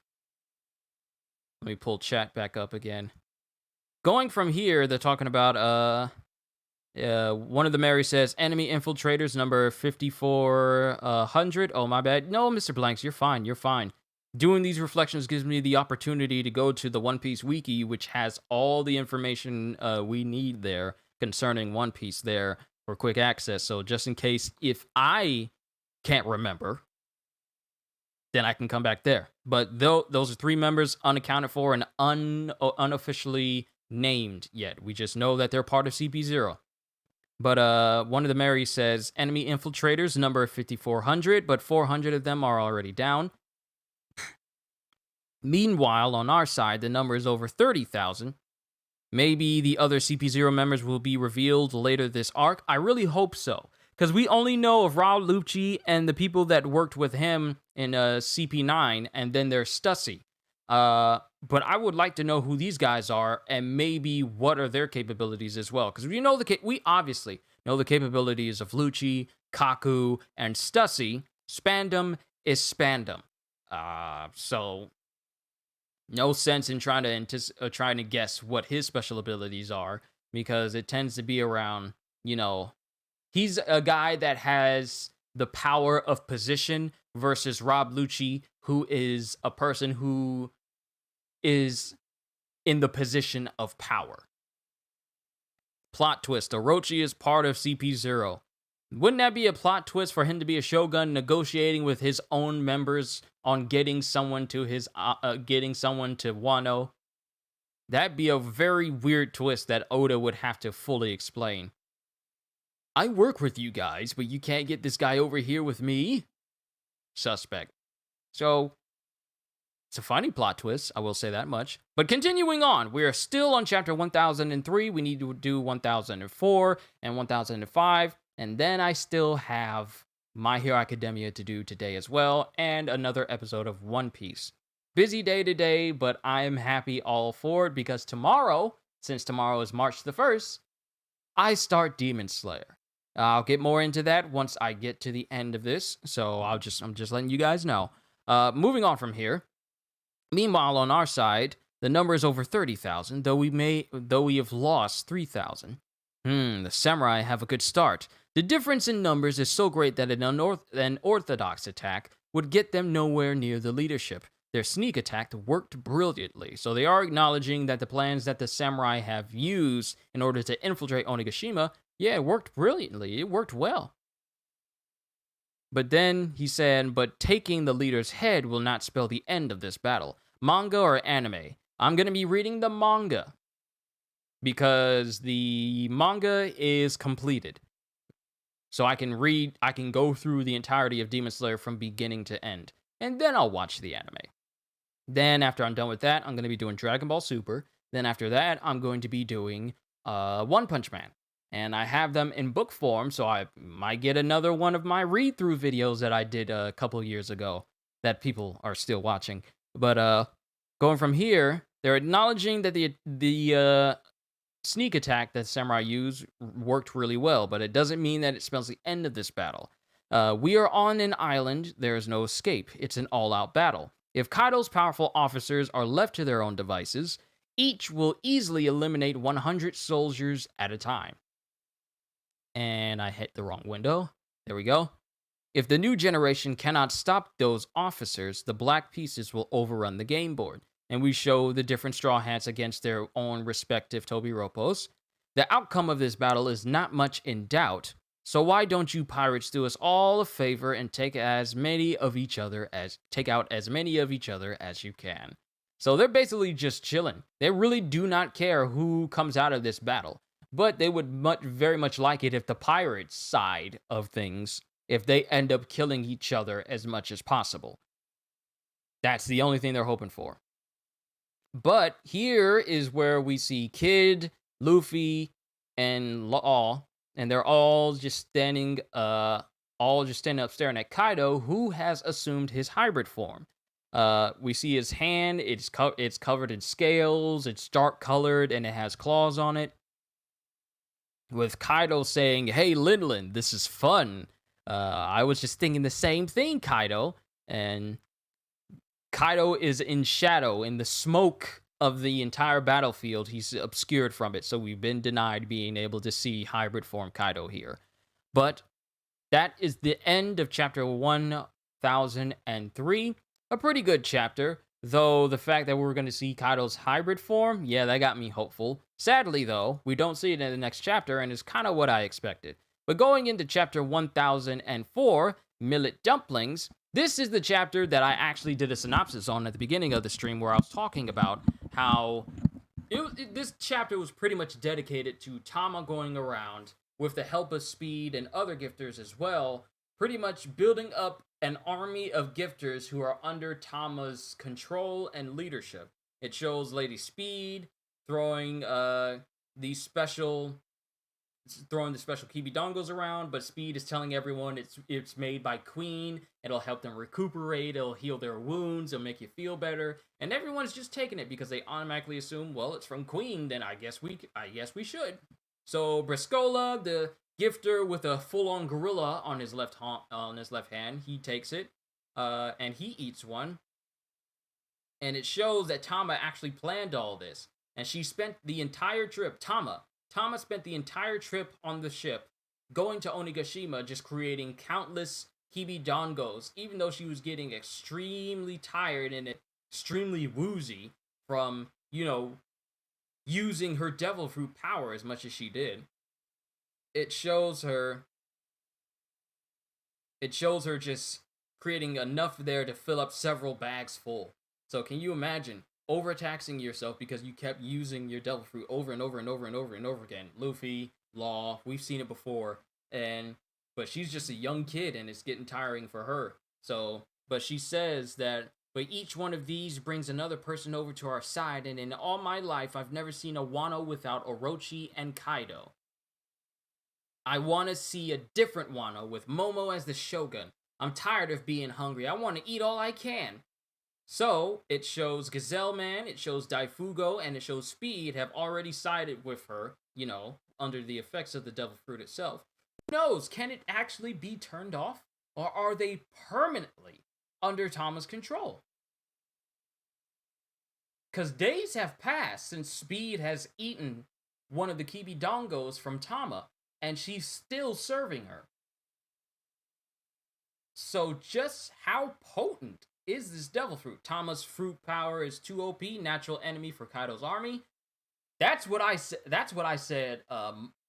let me pull chat back up again. Going from here, they're talking about one of the Mary says enemy infiltrators number 5400. Oh, my bad. No, Mr. Blanks, you're fine. You're fine. Doing these reflections gives me the opportunity to go to the One Piece wiki, which has all the information we need there concerning One Piece there for quick access. So just in case if I can't remember, then I can come back there. But those are 3 members unaccounted for and unofficially named yet. We just know that they're part of CP0. But one of the Mary says enemy infiltrators number 5400, but 400 of them are already down. Meanwhile, on our side, the number is over 30,000. Maybe the other CP0 members will be revealed later this arc. I really hope so, because we only know of Raul Lucci and the people that worked with him in CP9, and then there's Stussy. But I would like to know who these guys are, and maybe what are their capabilities as well, because we obviously know the capabilities of Lucci, Kaku, and Stussy. Spandam is Spandam. So no sense in trying to guess what his special abilities are, because it tends to be around, he's a guy that has the power of position versus Rob Lucci, who is a person who is in the position of power. Plot twist, Orochi is part of CP0. Wouldn't that be a plot twist for him to be a shogun negotiating with his own members on getting someone to Wano? That'd be a very weird twist that Oda would have to fully explain. I work with you guys, but you can't get this guy over here with me? Suspect. So, it's a funny plot twist, I will say that much. But continuing on, we are still on chapter 1003. We need to do 1004 and 1005. And then I still have My Hero Academia to do today as well, and another episode of One Piece. Busy day today, but I am happy all for it, because tomorrow, since tomorrow is March the 1st, I start Demon Slayer. I'll get more into that once I get to the end of this, so I'm just letting you guys know. Moving on from here. Meanwhile, on our side, the number is over 30,000, though we have lost 3,000. The samurai have a good start. The difference in numbers is so great that an unorthodox attack would get them nowhere near the leadership. Their sneak attack worked brilliantly, so they are acknowledging that the plans that the samurai have used in order to infiltrate Onigashima, it worked brilliantly. It worked well. But then he said, but taking the leader's head will not spell the end of this battle. Manga or anime? I'm going to be reading the manga, because the manga is completed. So I can go through the entirety of Demon Slayer from beginning to end, and then I'll watch the anime. Then after I'm done with that, I'm going to be doing Dragon Ball Super. Then after that, I'm going to be doing One Punch Man. And I have them in book form, so I might get another one of my read-through videos that I did a couple years ago that people are still watching. But going from here, they're acknowledging that the sneak attack that Samurai used worked really well, but it doesn't mean that it spells the end of this battle. We are on an island. There is no escape. It's an all-out battle. If Kaido's powerful officers are left to their own devices, each will easily eliminate 100 soldiers at a time. And I hit the wrong window. There we go. If the new generation cannot stop those officers, the black pieces will overrun the game board. And we show the different Straw Hats against their own respective Tobiropos. The outcome of this battle is not much in doubt, so why don't you pirates do us all a favor and take out as many of each other as you can? So they're basically just chilling. They really do not care who comes out of this battle, but they would very much like it if the pirates side of things, if they end up killing each other as much as possible. That's the only thing they're hoping for. But here is where we see Kid, Luffy, and Law, and they're all just standing up staring at Kaido, who has assumed his hybrid form. We see his hand, it's covered in scales, it's dark colored, and it has claws on it. With Kaido saying, "Hey, Linlin, this is fun. I was just thinking the same thing, Kaido." And Kaido is in shadow, in the smoke of the entire battlefield. He's obscured from it, so we've been denied being able to see hybrid form Kaido here. But that is the end of chapter 1003. A pretty good chapter, though the fact that we're going to see Kaido's hybrid form, yeah, that got me hopeful. Sadly, though, we don't see it in the next chapter, and it's kind of what I expected. But going into chapter 1004, Millet Dumplings, this is the chapter that I actually did a synopsis on at the beginning of the stream, where I was talking about how this chapter was pretty much dedicated to Tama going around with the help of Speed and other gifters as well, pretty much building up an army of gifters who are under Tama's control and leadership. It shows Lady Speed throwing the special Kibidongos around, but Speed is telling everyone it's made by Queen. It'll help them recuperate, it'll heal their wounds, it'll make you feel better, and everyone's just taking it because they automatically assume, well, it's from Queen, then I guess we should. So Briscola, the gifter with a full-on gorilla on his left hand, he takes it, and he eats one, and it shows that Tama actually planned all this, and she spent the entire trip. Tama spent the entire trip on the ship, going to Onigashima, just creating countless Kibidongos, even though she was getting extremely tired and extremely woozy from, using her devil fruit power as much as she did. It shows her just creating enough there to fill up several bags full. So can you imagine overtaxing yourself because you kept using your devil fruit over and over and over and over and over again? Luffy, Law, we've seen it before, but she's just a young kid and it's getting tiring for her. So, but she says that, but each one of these brings another person over to our side, and in all my life, I've never seen a Wano without Orochi and Kaido. I want to see a different Wano with Momo as the Shogun. I'm tired of being hungry. I want to eat all I can. So, it shows Gazelle Man, it shows Daifugo, and it shows Speed have already sided with her, under the effects of the devil fruit itself. Who knows? Can it actually be turned off? Or are they permanently under Tama's control? Because days have passed since Speed has eaten one of the Kibidongos from Tama, and she's still serving her. So just how potent is this devil fruit? Tama's fruit power is too OP, natural enemy for Kaido's army. That's what I said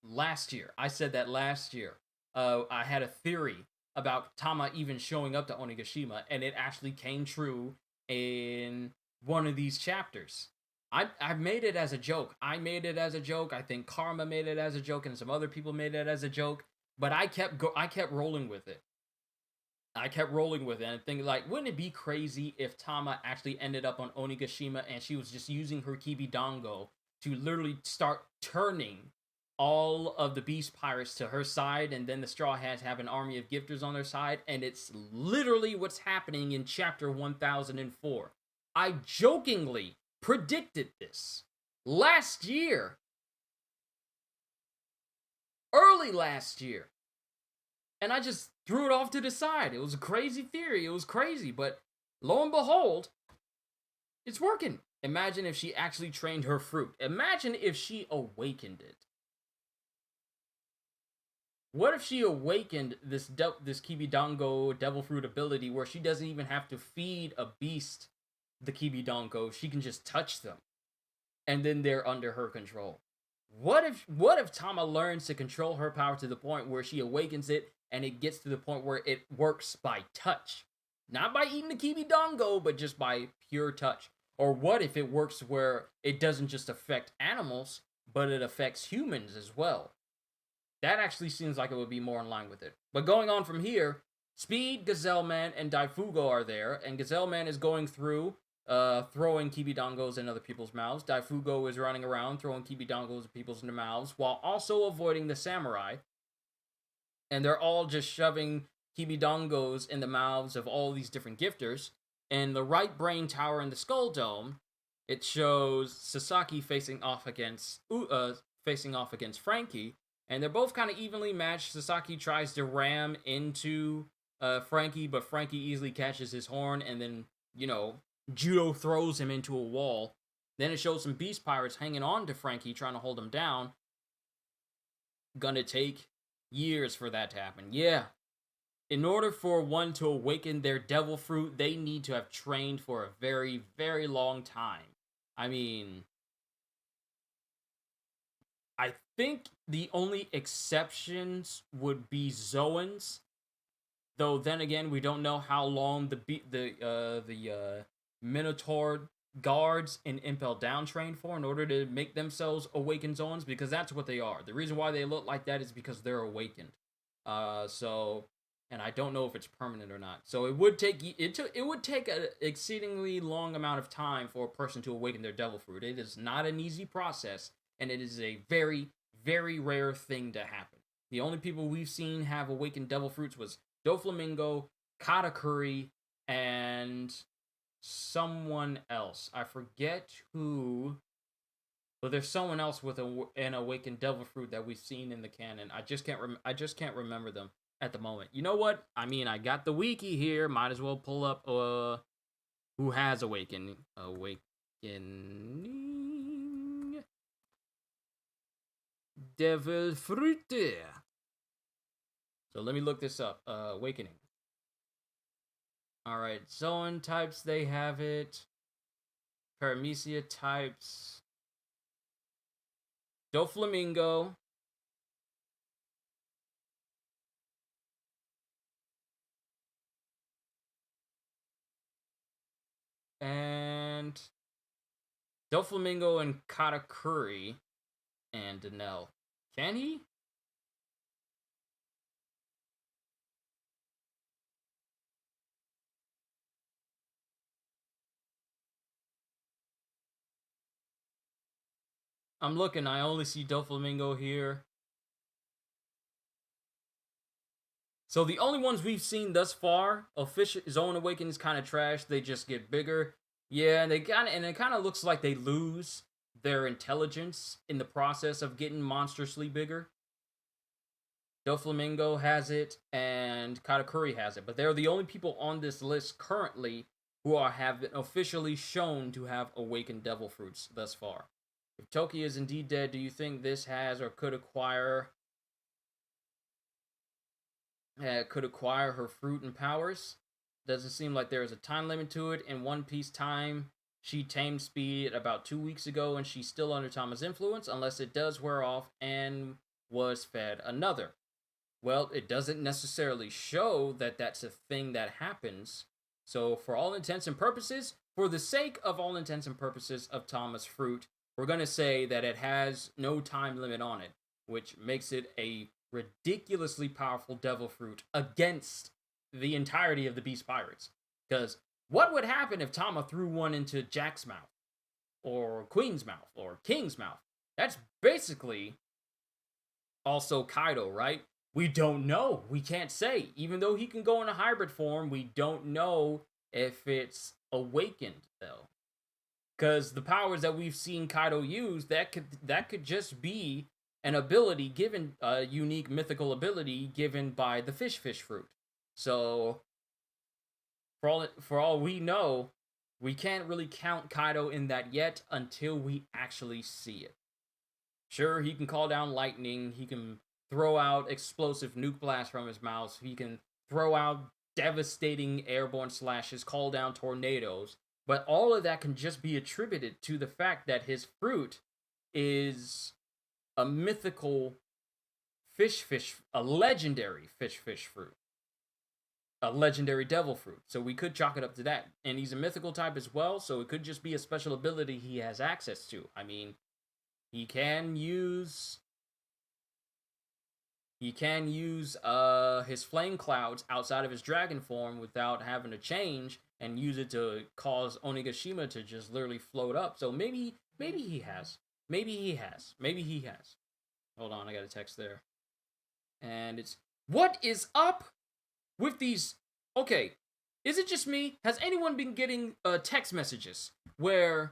last year. I said that last year. I had a theory about Tama even showing up to Onigashima, and it actually came true in one of these chapters. I made it as a joke. I think Karma made it as a joke, and some other people made it as a joke. But I kept rolling with it. I kept rolling with it and thinking, like, wouldn't it be crazy if Tama actually ended up on Onigashima and she was just using her Kibidongo to literally start turning all of the Beast Pirates to her side, and then the Straw Hats have an army of gifters on their side, and it's literally what's happening in chapter 1004. I jokingly predicted this last year, early last year, and I just threw it off to the side. It was a crazy theory. It was crazy, but lo and behold, it's working. Imagine if she actually trained her fruit. Imagine if she awakened it. What if she awakened this Kibidongo Devil Fruit ability where she doesn't even have to feed a beast the Kibidongo, she can just touch them, and then they're under her control. What if Tama learns to control her power to the point where she awakens it and it gets to the point where it works by touch? Not by eating the Kibidongo, but just by pure touch. Or what if it works where it doesn't just affect animals, but it affects humans as well? That actually seems like it would be more in line with it. But going on from here, Speed, Gazelle Man, and Daifugo are there, and Gazelle Man is going through, throwing Kibidongos in other people's mouths. Daifugo is running around, throwing Kibidongos in people's mouths, while also avoiding the samurai. And they're all just shoving Kibidongos in the mouths of all these different gifters. In the right brain tower in the Skull Dome, it shows Sasaki facing off against Frankie, and they're both kind of evenly matched. Sasaki tries to ram into Frankie, but Frankie easily catches his horn and then, judo throws him into a wall. Then it shows some Beast Pirates hanging on to Frankie, trying to hold him down. Gonna take years for that to happen. Yeah. In order for one to awaken their devil fruit, they need to have trained for a very, very long time. I mean, I think the only exceptions would be Zoans, though. Then again, we don't know how long the Minotaur guards in Impel Down train for in order to make themselves awakened Zoans, because that's what they are. The reason why they look like that is because they're awakened. And I don't know if it's permanent or not. So it would take an exceedingly long amount of time for a person to awaken their devil fruit. It is not an easy process, and it is a very, very rare thing to happen. The only people we've seen have awakened devil fruits was Doflamingo, Katakuri, and someone else. I forget who, but there's someone else with an awakened devil fruit that we've seen in the canon. I just can't remember them at the moment. You know what? I mean, I got the wiki here. Might as well pull up who has awakening devil fruit. So let me look this up. Awakening. All right, Zoan types, they have it. Paramecia types. Doflamingo. And Doflamingo and Katakuri and Danelle. Can he? I'm looking, I only see Doflamingo here. So the only ones we've seen thus far, official Zone Awakening is kind of trash. They just get bigger. Yeah, and it kind of looks like they lose their intelligence in the process of getting monstrously bigger. Doflamingo has it, and Katakuri has it, but they're the only people on this list currently who have been officially shown to have awakened devil fruits thus far. If Toki is indeed dead, do you think this has or could acquire her fruit and powers? Doesn't seem like there is a time limit to it. In One Piece time, she tamed Speed about 2 weeks ago, and she's still under Tama's influence, unless it does wear off and was fed another. Well, it doesn't necessarily show that that's a thing that happens. So, for all intents and purposes, for the sake of all intents and purposes of Tama's fruit, we're going to say that it has no time limit on it, which makes it a ridiculously powerful devil fruit against the entirety of the Beast Pirates. Because what would happen if Tama threw one into Jack's mouth, or Queen's mouth, or King's mouth? That's basically also Kaido, right? We don't know. We can't say. Even though he can go in a hybrid form, we don't know if it's awakened though. Because the powers that we've seen Kaido use, that could just be an ability given, a unique mythical ability given by the fish fruit. So for all we know, we can't really count Kaido in that yet until we actually see it. Sure, he can call down lightning, he can throw out explosive nuke blasts from his mouth, he can throw out devastating airborne slashes, call down tornadoes, but all of that can just be attributed to the fact that his fruit is a mythical a legendary fish fruit. A legendary devil fruit. So we could chalk it up to that. And he's a mythical type as well, so it could just be a special ability he has access to. I mean, he can use his flame clouds outside of his dragon form without having to change and use it to cause Onigashima to just literally float up. So maybe he has. Maybe he has. Hold on, I got a text there. And it's, what is up with these? Okay, is it just me? Has anyone been getting text messages where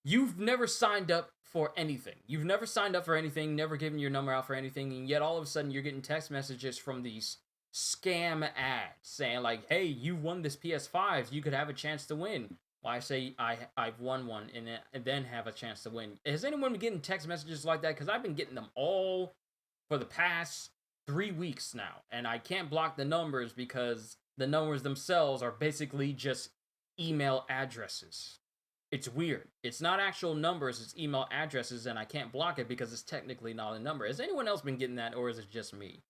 you've never signed up for anything? You've never signed up for anything, never given your number out for anything, and yet all of a sudden you're getting text messages from these scam ads saying like, hey, you won this PS5, you could have a chance to win. Well, I say I've won one and then have a chance to win. Has anyone been getting text messages like that? Because I've been getting them all for the past 3 weeks now, and I can't block the numbers because the numbers themselves are basically just email addresses. It's weird. It's not actual numbers, it's email addresses, and I can't block it because it's technically not a number. Has anyone else been getting that, or is it just me?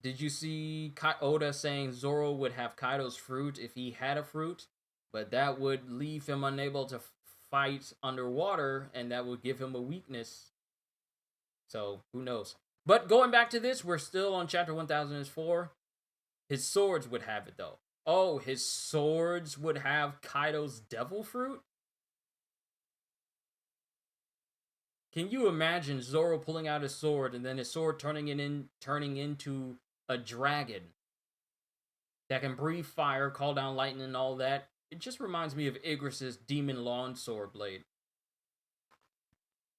Did you see Oda saying Zoro would have Kaido's fruit if he had a fruit, but that would leave him unable to fight underwater, and that would give him a weakness? So, who knows? But going back to this, we're still on chapter 1004. His swords would have it, though. Oh, his swords would have Kaido's devil fruit? Can you imagine Zoro pulling out his sword and then his sword turning into a dragon that can breathe fire, call down lightning, and all that? It just reminds me of Igris's demon lawn sword blade.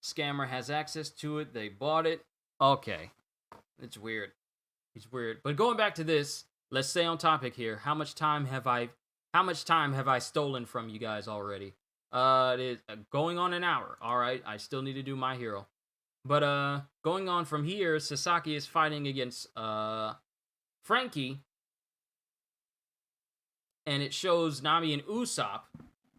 Scammer has access to it. They bought it. Okay. It's weird. It's weird. But going back to this, let's stay on topic here. How much time have I stolen from you guys already? It is going on an hour. All right. I still need to do My Hero. But going on from here, Sasaki is fighting against Frankie, and it shows Nami and Usopp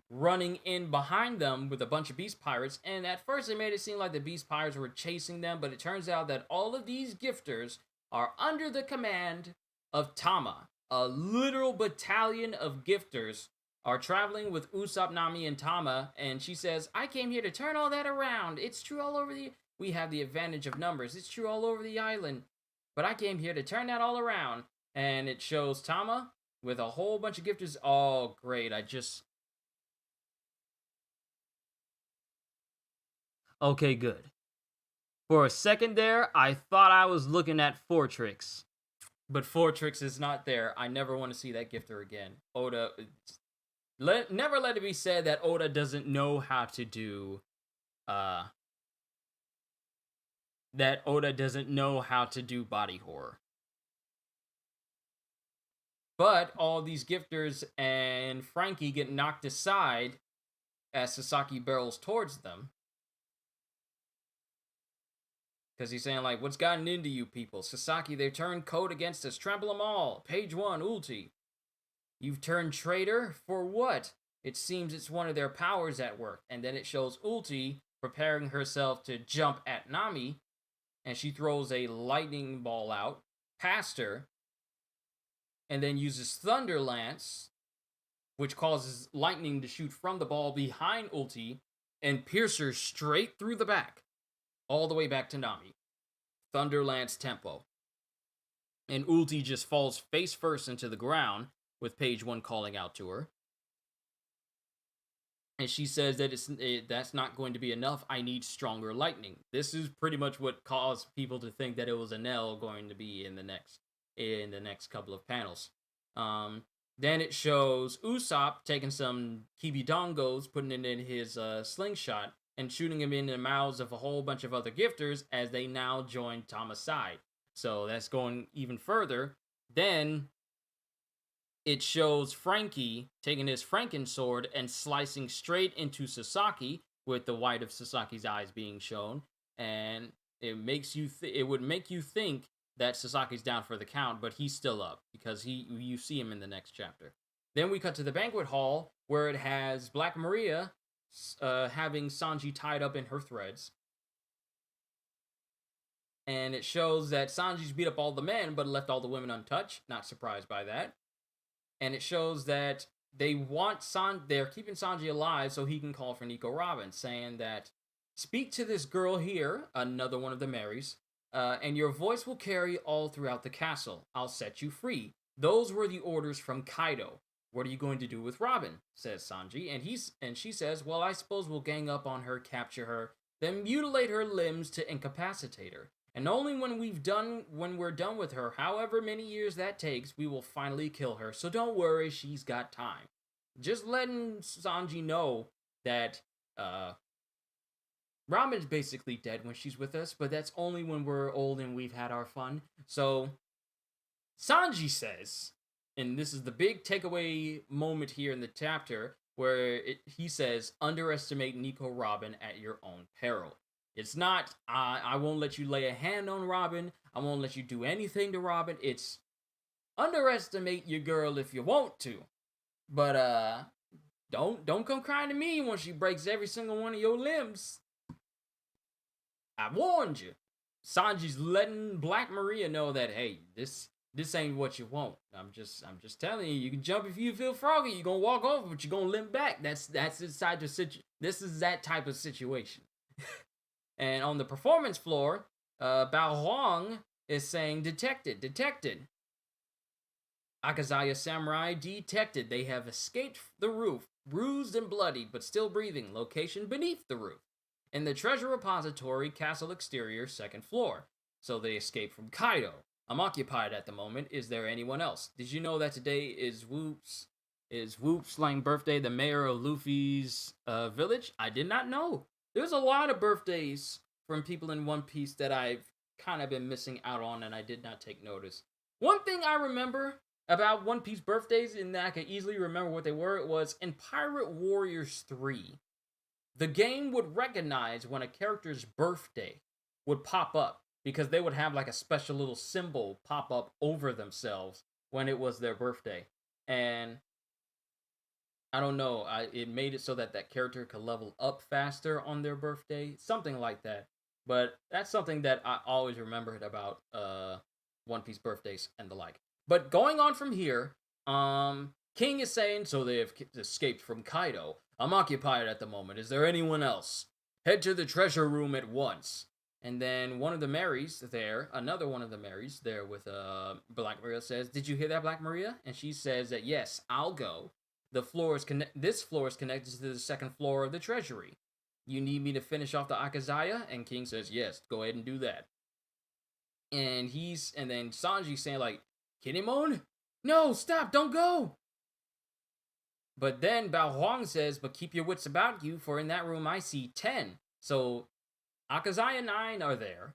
running in behind them with a bunch of Beast Pirates, and at first it made it seem like the Beast Pirates were chasing them, but it turns out that all of these gifters are under the command of Tama. A literal battalion of gifters are traveling with Usopp, Nami, and Tama, and she says, I came here to turn all that around. It's true all over we have the advantage of numbers. It's true all over the island, but I came here to turn that all around. And it shows Tama with a whole bunch of gifters. Oh, great. Okay, good. For a second there, I thought I was looking at Fortrix. But Fortrix is not there. I never want to see that gifter again. Oda... never let it be said that Oda doesn't know how to do... that Oda doesn't know how to do body horror. But all these gifters and Frankie get knocked aside as Sasaki barrels towards them. Because he's saying, like, what's gotten into you people? Sasaki, they've turned code against us. Trample them all. Page 1, ulti. You've turned traitor? For what? It seems it's one of their powers at work. And then it shows ulti preparing herself to jump at Nami. And she throws a lightning ball out past her. And then uses Thunder Lance, which causes lightning to shoot from the ball behind ulti and pierce her straight through the back. All the way back to Nami. Thunder Lance tempo. And Ulti just falls face first into the ground, with page 1 calling out to her. And she says that that's not going to be enough. I need stronger lightning. This is pretty much what caused people to think that it was Enel going to be in the next couple of panels. Then it shows Usopp taking some Kibidongos, putting it in his slingshot, and shooting him in the mouths of a whole bunch of other gifters as they now join Tama's side. So that's going even further. Then it shows Frankie taking his Franken sword and slicing straight into Sasaki, with the white of Sasaki's eyes being shown, and it would make you think that Sasaki's down for the count, but he's still up because you see him in the next chapter. Then we cut to the banquet hall where it has Black Maria having Sanji tied up in her threads. And it shows that Sanji's beat up all the men but left all the women untouched. Not surprised by that. And it shows that they're keeping Sanji alive so he can call for Nico Robin, saying that, speak to this girl here, another one of the Marys, and your voice will carry all throughout the castle. I'll set you free. Those were the orders from Kaido. What are you going to do with Robin? Says Sanji, and she says, well, I suppose we'll gang up on her, capture her, then mutilate her limbs to incapacitate her. And only when we're done with her, however many years that takes, we will finally kill her. So don't worry, she's got time. Just letting Sanji know that Robin's basically dead when she's with us, but that's only when we're old and we've had our fun. So Sanji says, and this is the big takeaway moment here in the chapter, where he says, underestimate Nico Robin at your own peril. It's not, I won't let you lay a hand on Robin. I won't let you do anything to Robin. It's underestimate your girl if you want to. But don't come crying to me when she breaks every single one of your limbs. I warned you. Sanji's letting Black Maria know that, hey, this ain't what you want. I'm just telling you, you can jump if you feel froggy. You're gonna walk over, but you're gonna limp back. This is that type of situation. And on the performance floor, Bao Huang is saying, detected. Akazaya Samurai detected. They have escaped the roof, bruised and bloodied, but still breathing. Location beneath the roof. In the treasure repository, castle exterior, 2nd floor. So they escaped from Kaido. I'm occupied at the moment. Is there anyone else? Did you know that today is Whoop's birthday, the mayor of Luffy's village? I did not know. There's a lot of birthdays from people in One Piece that I've kind of been missing out on, and I did not take notice. One thing I remember about One Piece birthdays, and that I can easily remember what they were, it was in Pirate Warriors 3. The game would recognize when a character's birthday would pop up, because they would have like a special little symbol pop up over themselves when it was their birthday. And I don't know, it made it so that character could level up faster on their birthday, something like that. But that's something that I always remembered about One Piece birthdays and the like. But going on from here, King is saying, so they have escaped from Kaido. I'm occupied at the moment. Is there anyone else? Head to the treasure room at once. And then one of the Marys there, another one of the Marys there with Black Maria says, did you hear that, Black Maria? And she says that, yes, I'll go. This floor is connected to the 2nd floor of the treasury. You need me to finish off the Akazaya? And King says, yes, go ahead and do that. And then Sanji's saying like, Kinemon? No, stop, don't go! But then Bao Huang says, but keep your wits about you, for in that room I see 10. So Akazaya 9 are there.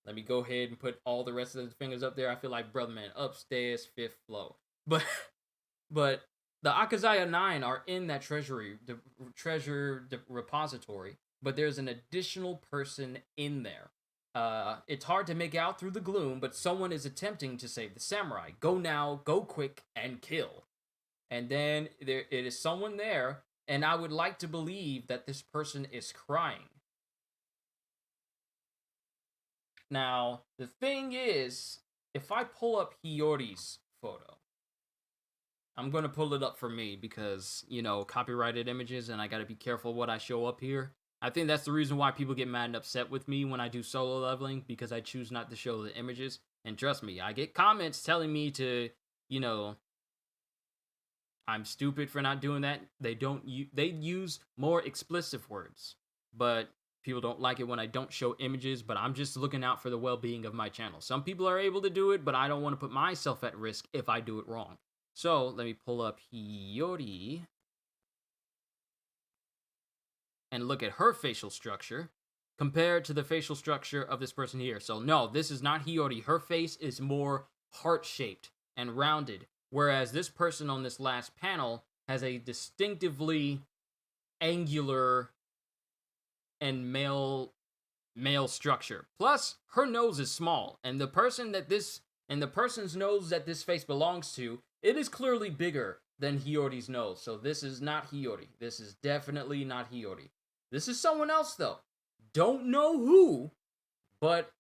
Let me go ahead and put all the rest of the fingers up there. I feel like Brother Man upstairs, 5th floor. But the Akazaya 9 are in that treasure repository, but there's an additional person in there. It's hard to make out through the gloom, but someone is attempting to save the samurai. Go now, go quick, and kill. And then it is someone there, and I would like to believe that this person is crying. Now, the thing is, if I pull up Hiyori's photo, I'm going to pull it up for me because, copyrighted images, and I got to be careful what I show up here. I think that's the reason why people get mad and upset with me when I do solo leveling, because I choose not to show the images. And trust me, I get comments telling me to, you know, I'm stupid for not doing that. They use more explicit words, but people don't like it when I don't show images, but I'm just looking out for the well-being of my channel. Some people are able to do it, but I don't want to put myself at risk if I do it wrong. So let me pull up Hiyori and look at her facial structure compared to the facial structure of this person here. So no, this is not Hiyori. Her face is more heart-shaped and rounded, whereas this person on this last panel has a distinctively angular and male structure. Plus, her nose is small, and the person's nose that this face belongs to, it is clearly bigger than Hiyori's nose. So this is not Hiyori. This is definitely not Hiyori. This is someone else though. Don't know who, but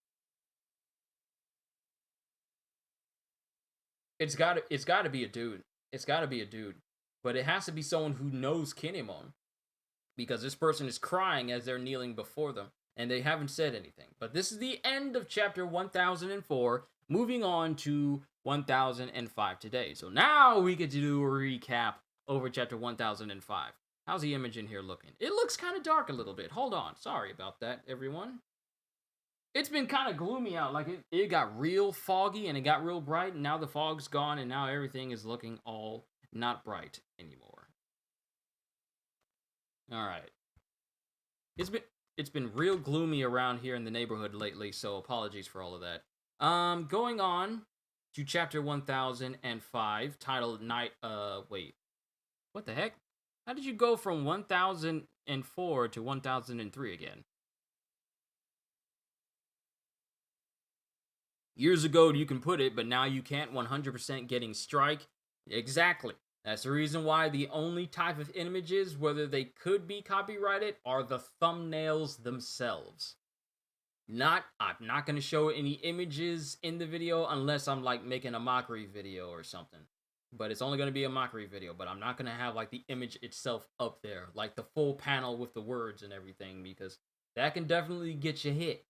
it's got to be a dude. It's got to be a dude. But it has to be someone who knows Kinemon, because this person is crying as they're kneeling before them, and they haven't said anything. But this is the end of chapter 1004, moving on to 1005 today. So now we get to do a recap over chapter 1005. How's the image in here looking? It looks kind of dark a little bit. Hold on. Sorry about that, everyone. It's been kind of gloomy out. Like, it got real foggy, and it got real bright, and now the fog's gone, and now everything is looking all not bright anymore. All right. It's been real gloomy around here in the neighborhood lately, so apologies for all of that. Going on to chapter 1005, titled Night. Wait, what the heck? How did you go from 1004 to 1003 again? Years ago, you can put it, but now you can't. 100% getting strike. Exactly. That's the reason why the only type of images, whether they could be copyrighted, are the thumbnails themselves. I'm not going to show any images in the video unless I'm like making a mockery video or something. But it's only going to be a mockery video, but I'm not going to have like the image itself up there, like the full panel with the words and everything, because that can definitely get you hit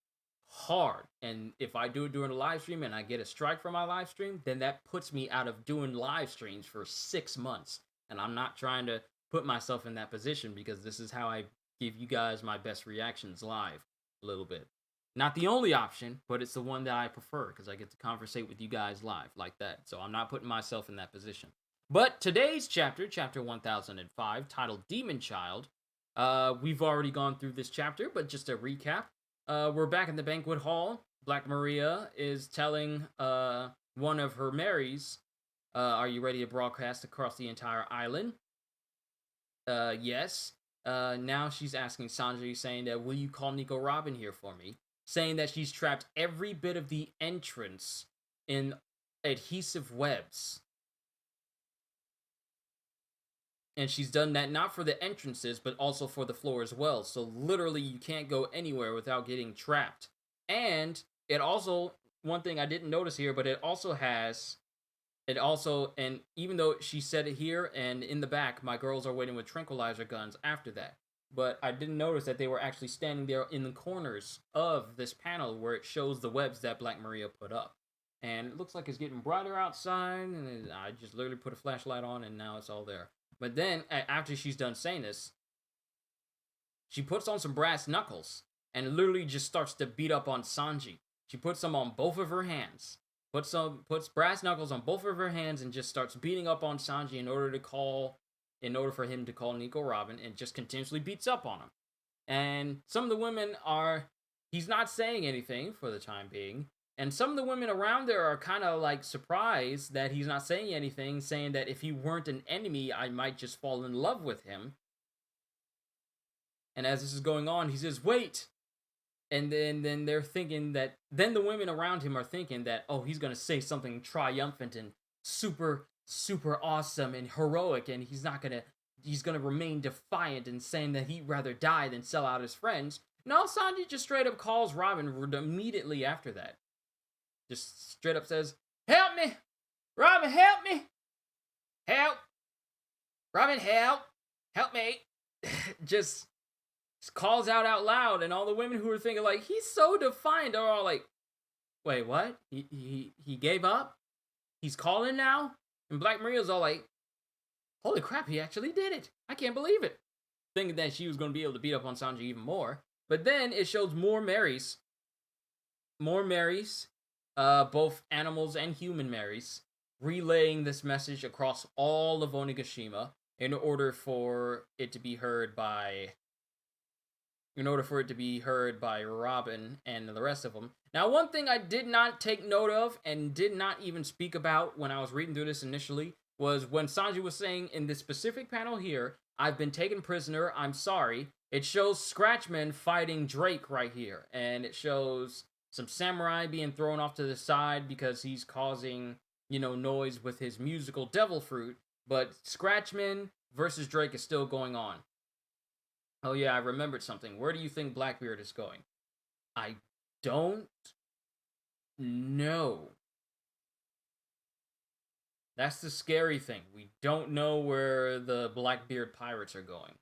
hard. And if I do it during a live stream and I get a strike for my live stream, then that puts me out of doing live streams for 6 months. And I'm not trying to put myself in that position, because this is how I give you guys my best reactions live a little bit. Not the only option, but it's the one that I prefer, because I get to conversate with you guys live like that. So I'm not putting myself in that position. But today's chapter, chapter 1005, titled Demon Child, we've already gone through this chapter, but just a recap. We're back in the banquet hall. Black Maria is telling one of her Marys, are you ready to broadcast across the entire island? Yes. Now she's asking Sanji, saying that, will you call Nico Robin here for me? Saying that she's trapped every bit of the entrance in adhesive webs. And she's done that not for the entrances, but also for the floor as well. So literally you can't go anywhere without getting trapped. And it also, one thing I didn't notice here, but it also, and even though she said it here and in the back, my girls are waiting with tranquilizer guns after that. But I didn't notice that they were actually standing there in the corners of this panel where it shows the webs that Black Maria put up. And it looks like it's getting brighter outside, and I just literally put a flashlight on, and now it's all there. But then, after she's done saying this, she puts on some brass knuckles and literally just starts to beat up on Sanji. She puts them on both of her hands. Puts brass knuckles on both of her hands and just starts beating up on Sanji in order for him to call Nico Robin, and just continuously beats up on him. And some of the women he's not saying anything for the time being. And some of the women around there are kind of like surprised that he's not saying anything, saying that if he weren't an enemy, I might just fall in love with him. And as this is going on, he says, wait. And then they're thinking that, then the women around him are thinking that, oh, he's going to say something triumphant and super, super awesome and heroic, and he's going to remain defiant and saying that he'd rather die than sell out his friends. No, Sanji just straight up calls Robin immediately after that. Just straight up says, help me! Robin, help me! Help! Robin, help! Help me! Just calls out loud, and all the women who are thinking like he's so defiant are all like, "Wait, what? He gave up? He's calling now?" And Black Maria's all like, "Holy crap, he actually did it! I can't believe it!" Thinking that she was going to be able to beat up on Sanji even more. But then it shows more Marys, both animals and human Marys, relaying this message across all of Onigashima in order for it to be heard by Robin and the rest of them. Now, one thing I did not take note of and did not even speak about when I was reading through this initially was when Sanji was saying in this specific panel here, "I've been taken prisoner, I'm sorry." It shows Scratchman fighting Drake right here, and it shows some samurai being thrown off to the side because he's causing, noise with his musical devil fruit, but Scratchman versus Drake is still going on. Oh yeah, I remembered something. Where do you think Blackbeard is going? I don't know. That's the scary thing. We don't know where the Blackbeard pirates are going.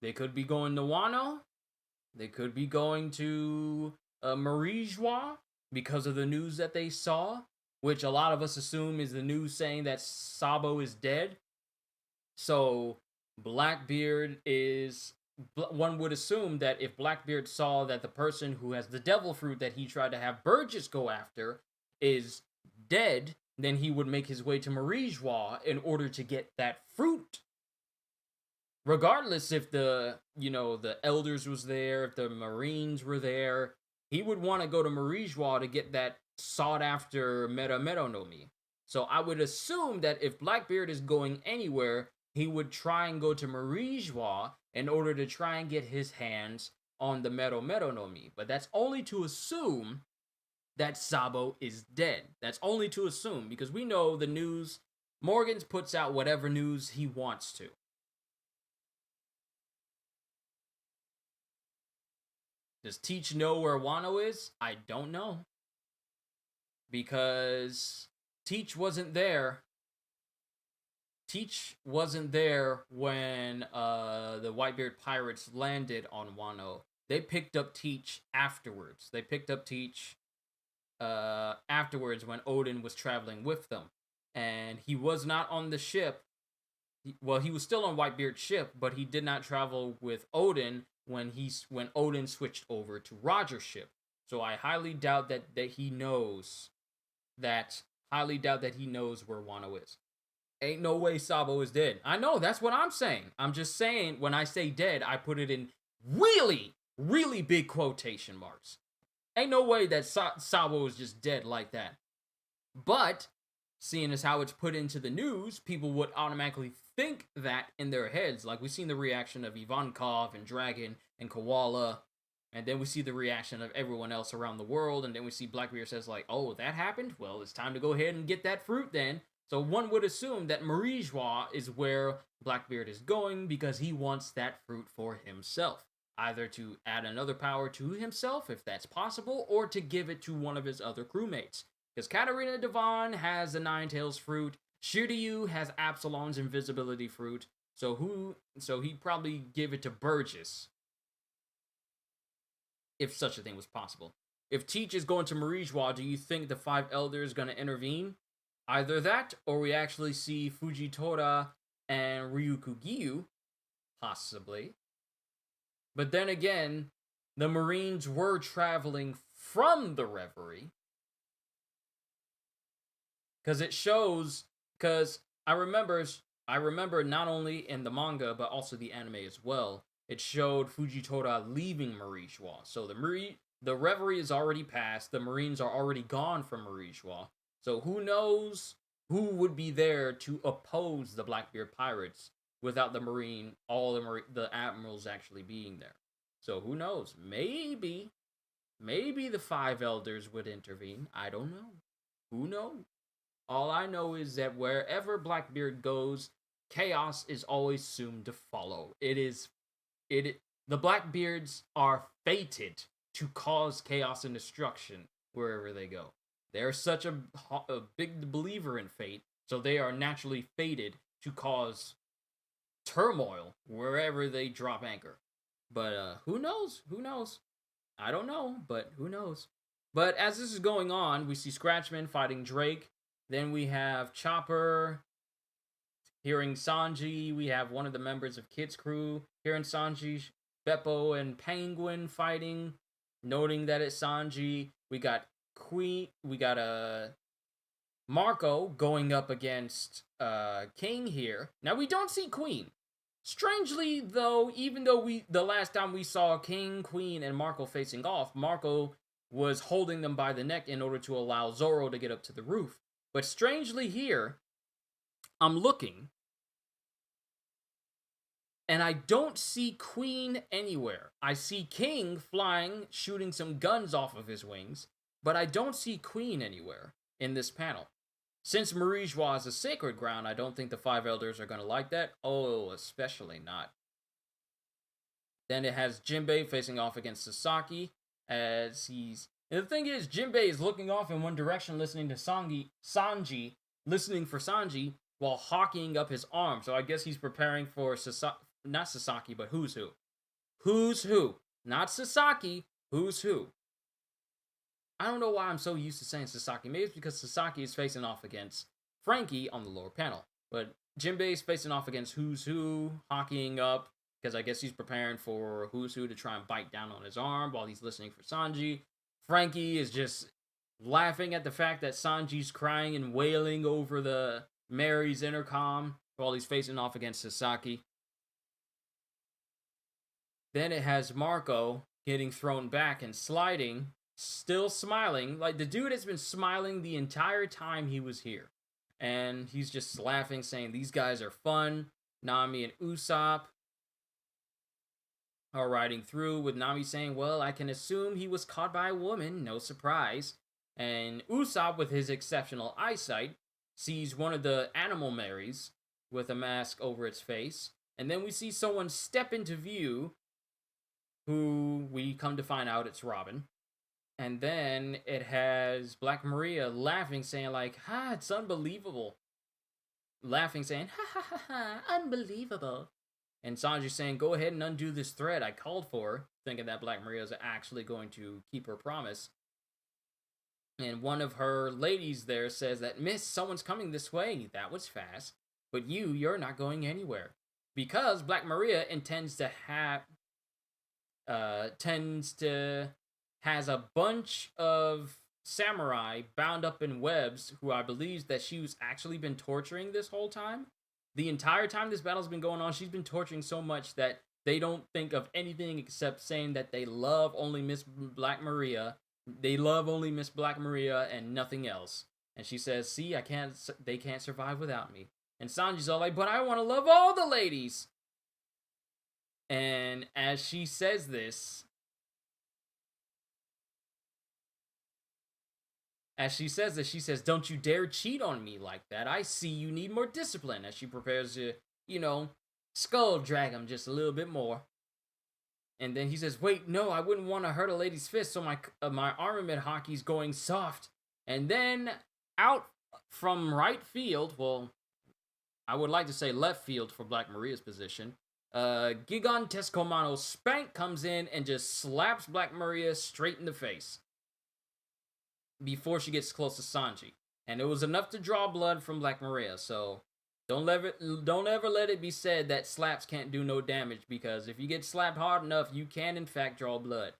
They could be going to Wano. They could be going to Marijois because of the news that they saw, which a lot of us assume is the news saying that Sabo is dead. So Blackbeard is... One would assume that if Blackbeard saw that the person who has the devil fruit that he tried to have Burgess go after is dead, then he would make his way to Marijois in order to get that fruit. Regardless if the elders was there, if the marines were there, he would want to go to Marijois to get that sought after Mera Mero no Mi. So I would assume that if Blackbeard is going anywhere, he would try and go to Marijois in order to try and get his hands on the Mero Mero no Mi. But that's only to assume that Sabo is dead. That's only to assume, because we know the news, Morgans puts out whatever news he wants to. Does Teach know where Wano is? I don't know. Because Teach wasn't there. Teach wasn't there when the Whitebeard pirates landed on Wano. They picked up Teach afterwards. They picked up Teach afterwards when Odin was traveling with them. And he was not on the ship. Well, he was still on Whitebeard's ship, but he did not travel with Odin when Odin switched over to Roger's ship. So I highly doubt that he knows where Wano is. Ain't no way Sabo is dead. I know, that's what I'm saying. I'm just saying, when I say dead, I put it in really, really big quotation marks. Ain't no way that Sabo is just dead like that. But, seeing as how it's put into the news, people would automatically think that in their heads. Like, we've seen the reaction of Ivankov and Dragon and Koala, and then we see the reaction of everyone else around the world, and then we see Blackbeard says like, "Oh, that happened? Well, it's time to go ahead and get that fruit then." So one would assume that Marijois is where Blackbeard is going because he wants that fruit for himself. Either to add another power to himself, if that's possible, or to give it to one of his other crewmates. Because Katarina Devon has the Ninetales fruit, Shiryu has Absalom's invisibility fruit, so he'd probably give it to Burgess. If such a thing was possible. If Teach is going to Marijois, do you think the 5 elders gonna intervene? Either that, or we actually see Fujitora and Ryukugiyu, possibly. But then again, the Marines were traveling from the Reverie. Because I remember not only in the manga, but also the anime as well, it showed Fujitora leaving Marijois. So the Reverie is already past, the Marines are already gone from Marijois. So who knows who would be there to oppose the Blackbeard pirates without the admirals actually being there. So who knows? Maybe the 5 elders would intervene. I don't know. Who knows? All I know is that wherever Blackbeard goes, chaos is always soon to follow. The Blackbeards are fated to cause chaos and destruction wherever they go. They're such a big believer in fate, so they are naturally fated to cause turmoil wherever they drop anchor. But who knows? Who knows? I don't know, but who knows? But as this is going on, we see Scratchman fighting Drake. Then we have Chopper hearing Sanji. We have one of the members of Kid's crew hearing Sanji, Beppo, and Penguin fighting, noting that it's Sanji. We got Queen. We got Marco going up against King here. Now we don't see Queen. Strangely, though, even though the last time we saw King, Queen, and Marco facing off, Marco was holding them by the neck in order to allow Zoro to get up to the roof. But strangely here, I'm looking, and I don't see Queen anywhere. I see King flying, shooting some guns off of his wings, but I don't see Queen anywhere in this panel. Since Marie-Joie is a sacred ground, I don't think the five elders are going to like that. Oh, especially not. Then it has Jinbei facing off against Sasaki as he's... And the thing is, Jinbei is looking off in one direction, listening to Sanji, listening for Sanji, while hockeying up his arm. So I guess he's preparing for not Sasaki, but Who's Who. Who's Who. Not Sasaki, Who's Who. I don't know why I'm so used to saying Sasaki. Maybe it's because Sasaki is facing off against Frankie on the lower panel. But Jinbei is facing off against Who's Who, hockeying up, because I guess he's preparing for Who's Who to try and bite down on his arm while he's listening for Sanji. Frankie is just laughing at the fact that Sanji's crying and wailing over the Mary's intercom while he's facing off against Sasaki. Then it has Marco getting thrown back and sliding, still smiling. Like, the dude has been smiling the entire time he was here. And he's just laughing, saying these guys are fun. Nami and Usopp are riding through, with Nami saying, well, I can assume he was caught by a woman, no surprise. And Usopp, with his exceptional eyesight, sees one of the animal Marys with a mask over its face. And then we see someone step into view, who we come to find out it's Robin. And then it has Black Maria laughing, saying like, ha, it's unbelievable. Laughing, saying, ha ha ha ha, unbelievable. And Sanji saying, go ahead and undo this thread I called for, thinking that Black Maria is actually going to keep her promise. And one of her ladies there says that, Miss, someone's coming this way. That was fast. But you're not going anywhere. Because Black Maria has a bunch of samurai bound up in webs who I believe that she's actually been torturing this whole time. The entire time this battle's been going on, she's been torturing so much that they don't think of anything except saying that they love only Miss Black Maria. They love only Miss Black Maria and nothing else. And she says, see, they can't survive without me. And Sanji's all like, but I want to love all the ladies. And as she says this, she says, don't you dare cheat on me like that. I see you need more discipline, as she prepares to, skull drag him just a little bit more. And then he says, wait, no, I wouldn't want to hurt a lady's fist, so my armament hockey's going soft. And then out from right field, well, I would like to say left field for Black Maria's position, Gigon Tescomano Spank comes in and just slaps Black Maria straight in the face before she gets close to Sanji. And it was enough to draw blood from Black Maria, so don't ever let it be said that slaps can't do no damage, because if you get slapped hard enough, you can in fact draw blood.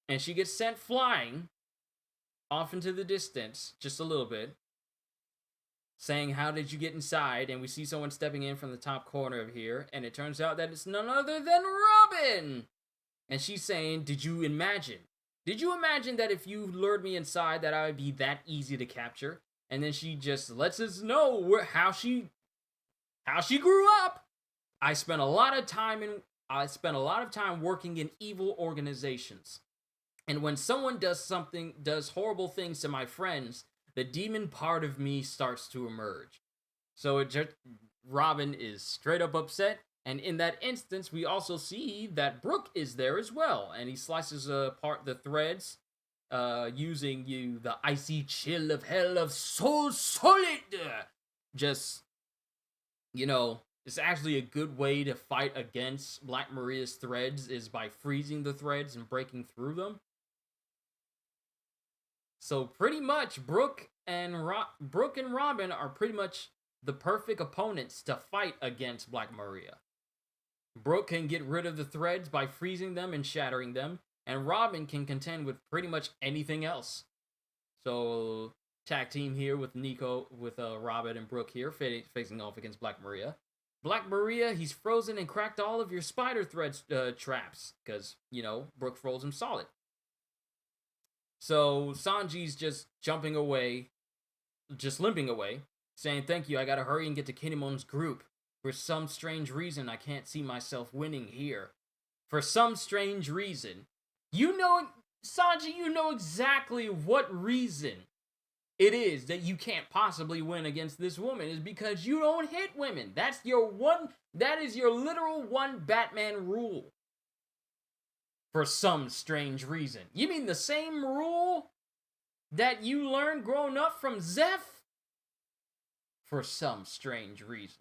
And she gets sent flying off into the distance, just a little bit, saying, how did you get inside? And we see someone stepping in from the top corner of here, and it turns out that it's none other than Robin! And she's saying, did you imagine that if you lured me inside that I would be that easy to capture? And then she just lets us know how she grew up. I spent a lot of time working in evil organizations. And when someone does horrible things to my friends, the demon part of me starts to emerge. So Robin is straight up upset. And in that instance, we also see that Brook is there as well. And he slices apart the threads using the icy chill of hell of Soul Solid. Just, It's actually a good way to fight against Black Maria's threads is by freezing the threads and breaking through them. So pretty much Brooke and Robin are pretty much the perfect opponents to fight against Black Maria. Brooke can get rid of the threads by freezing them and shattering them, and Robin can contend with pretty much anything else. So tag team here with Robin and Brooke here facing off against Black Maria. Black Maria, he's frozen and cracked all of your spider threads traps because, Brooke froze him solid. So Sanji's just jumping away, just limping away, saying, "Thank you, I gotta hurry and get to Kinemon's group. For some strange reason, I can't see myself winning here." For some strange reason. Sanji, you know exactly what reason it is that you can't possibly win against this woman is because you don't hit women. That is your literal one Batman rule. For some strange reason. You mean the same rule that you learned growing up from Zeph? For some strange reason.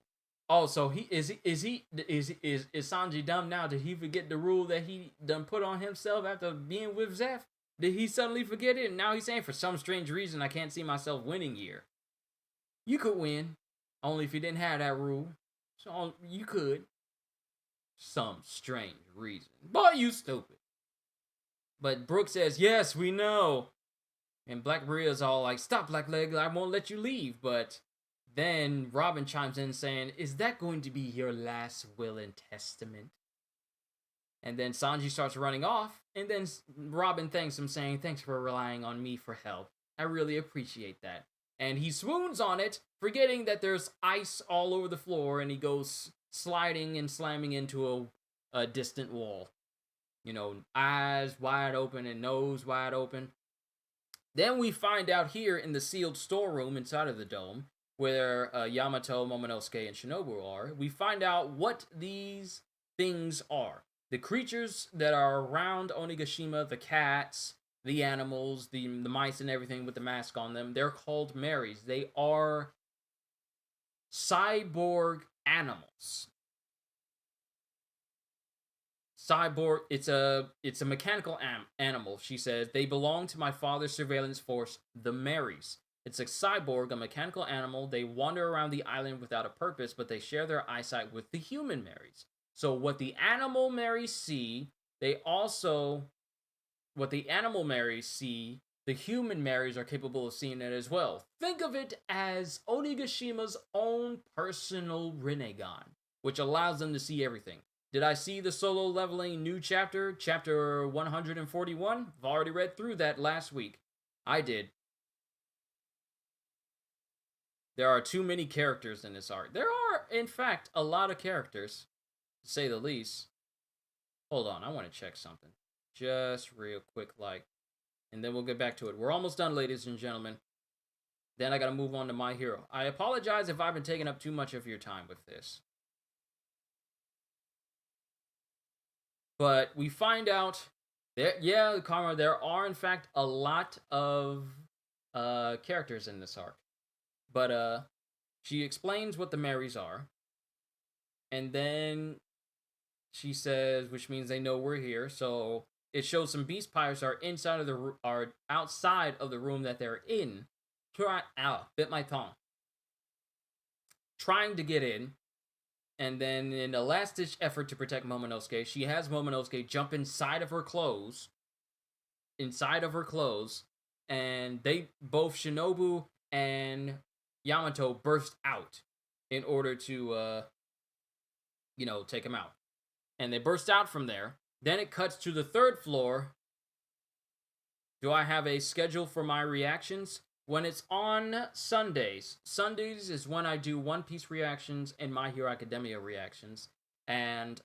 Also, is Sanji dumb now? Did he forget the rule that he done put on himself after being with Zeph? Did he suddenly forget it? And now he's saying, for some strange reason, I can't see myself winning here. You could win, only if you didn't have that rule. So you could. Some strange reason. Boy, you stupid. But Brooke says, "Yes, we know." And Black Maria's all like, "Stop, Blackleg, I won't let you leave." But then Robin chimes in saying, "Is that going to be your last will and testament?" And then Sanji starts running off. And then Robin thanks him, saying, "Thanks for relying on me for help. I really appreciate that." And he swoons on it, forgetting that there's ice all over the floor. And he goes sliding and slamming into a distant wall. Eyes wide open and nose wide open. Then we find out here in the sealed storeroom inside of the dome, where Yamato, Momonosuke, and Shinobu are, we find out what these things are. The creatures that are around Onigashima, the cats, the animals, the mice and everything with the mask on them, they're called Marys. They are cyborg animals. Cyborg, it's a mechanical animal, she says. They belong to my father's surveillance force, the Marys. It's a cyborg, a mechanical animal. They wander around the island without a purpose, but they share their eyesight with the human Marys. So what the animal Marys see, the human Marys are capable of seeing it as well. Think of it as Onigashima's own personal Rinnegan, which allows them to see everything. Did I see the solo leveling new chapter 141? I've already read through that last week. I did. There are too many characters in this arc. There are, in fact, a lot of characters, to say the least. Hold on, I want to check something. Just real quick, and then we'll get back to it. We're almost done, ladies and gentlemen. Then I gotta move on to My Hero. I apologize if I've been taking up too much of your time with this. But we find out Karma, there are in fact a lot of characters in this arc. But she explains what the Marys are. And then she says, which means they know we're here. So it shows some beast pirates are outside of the room that they're in. Bit my tongue. Trying to get in. And then in a last-ditch effort to protect Momonosuke, she has Momonosuke jump inside of her clothes. And they, both Shinobu and Yamato, burst out in order to, take him out. And they burst out from there. Then it cuts to the third floor. Do I have a schedule for my reactions? When it's on Sundays is when I do One Piece reactions and My Hero Academia reactions. And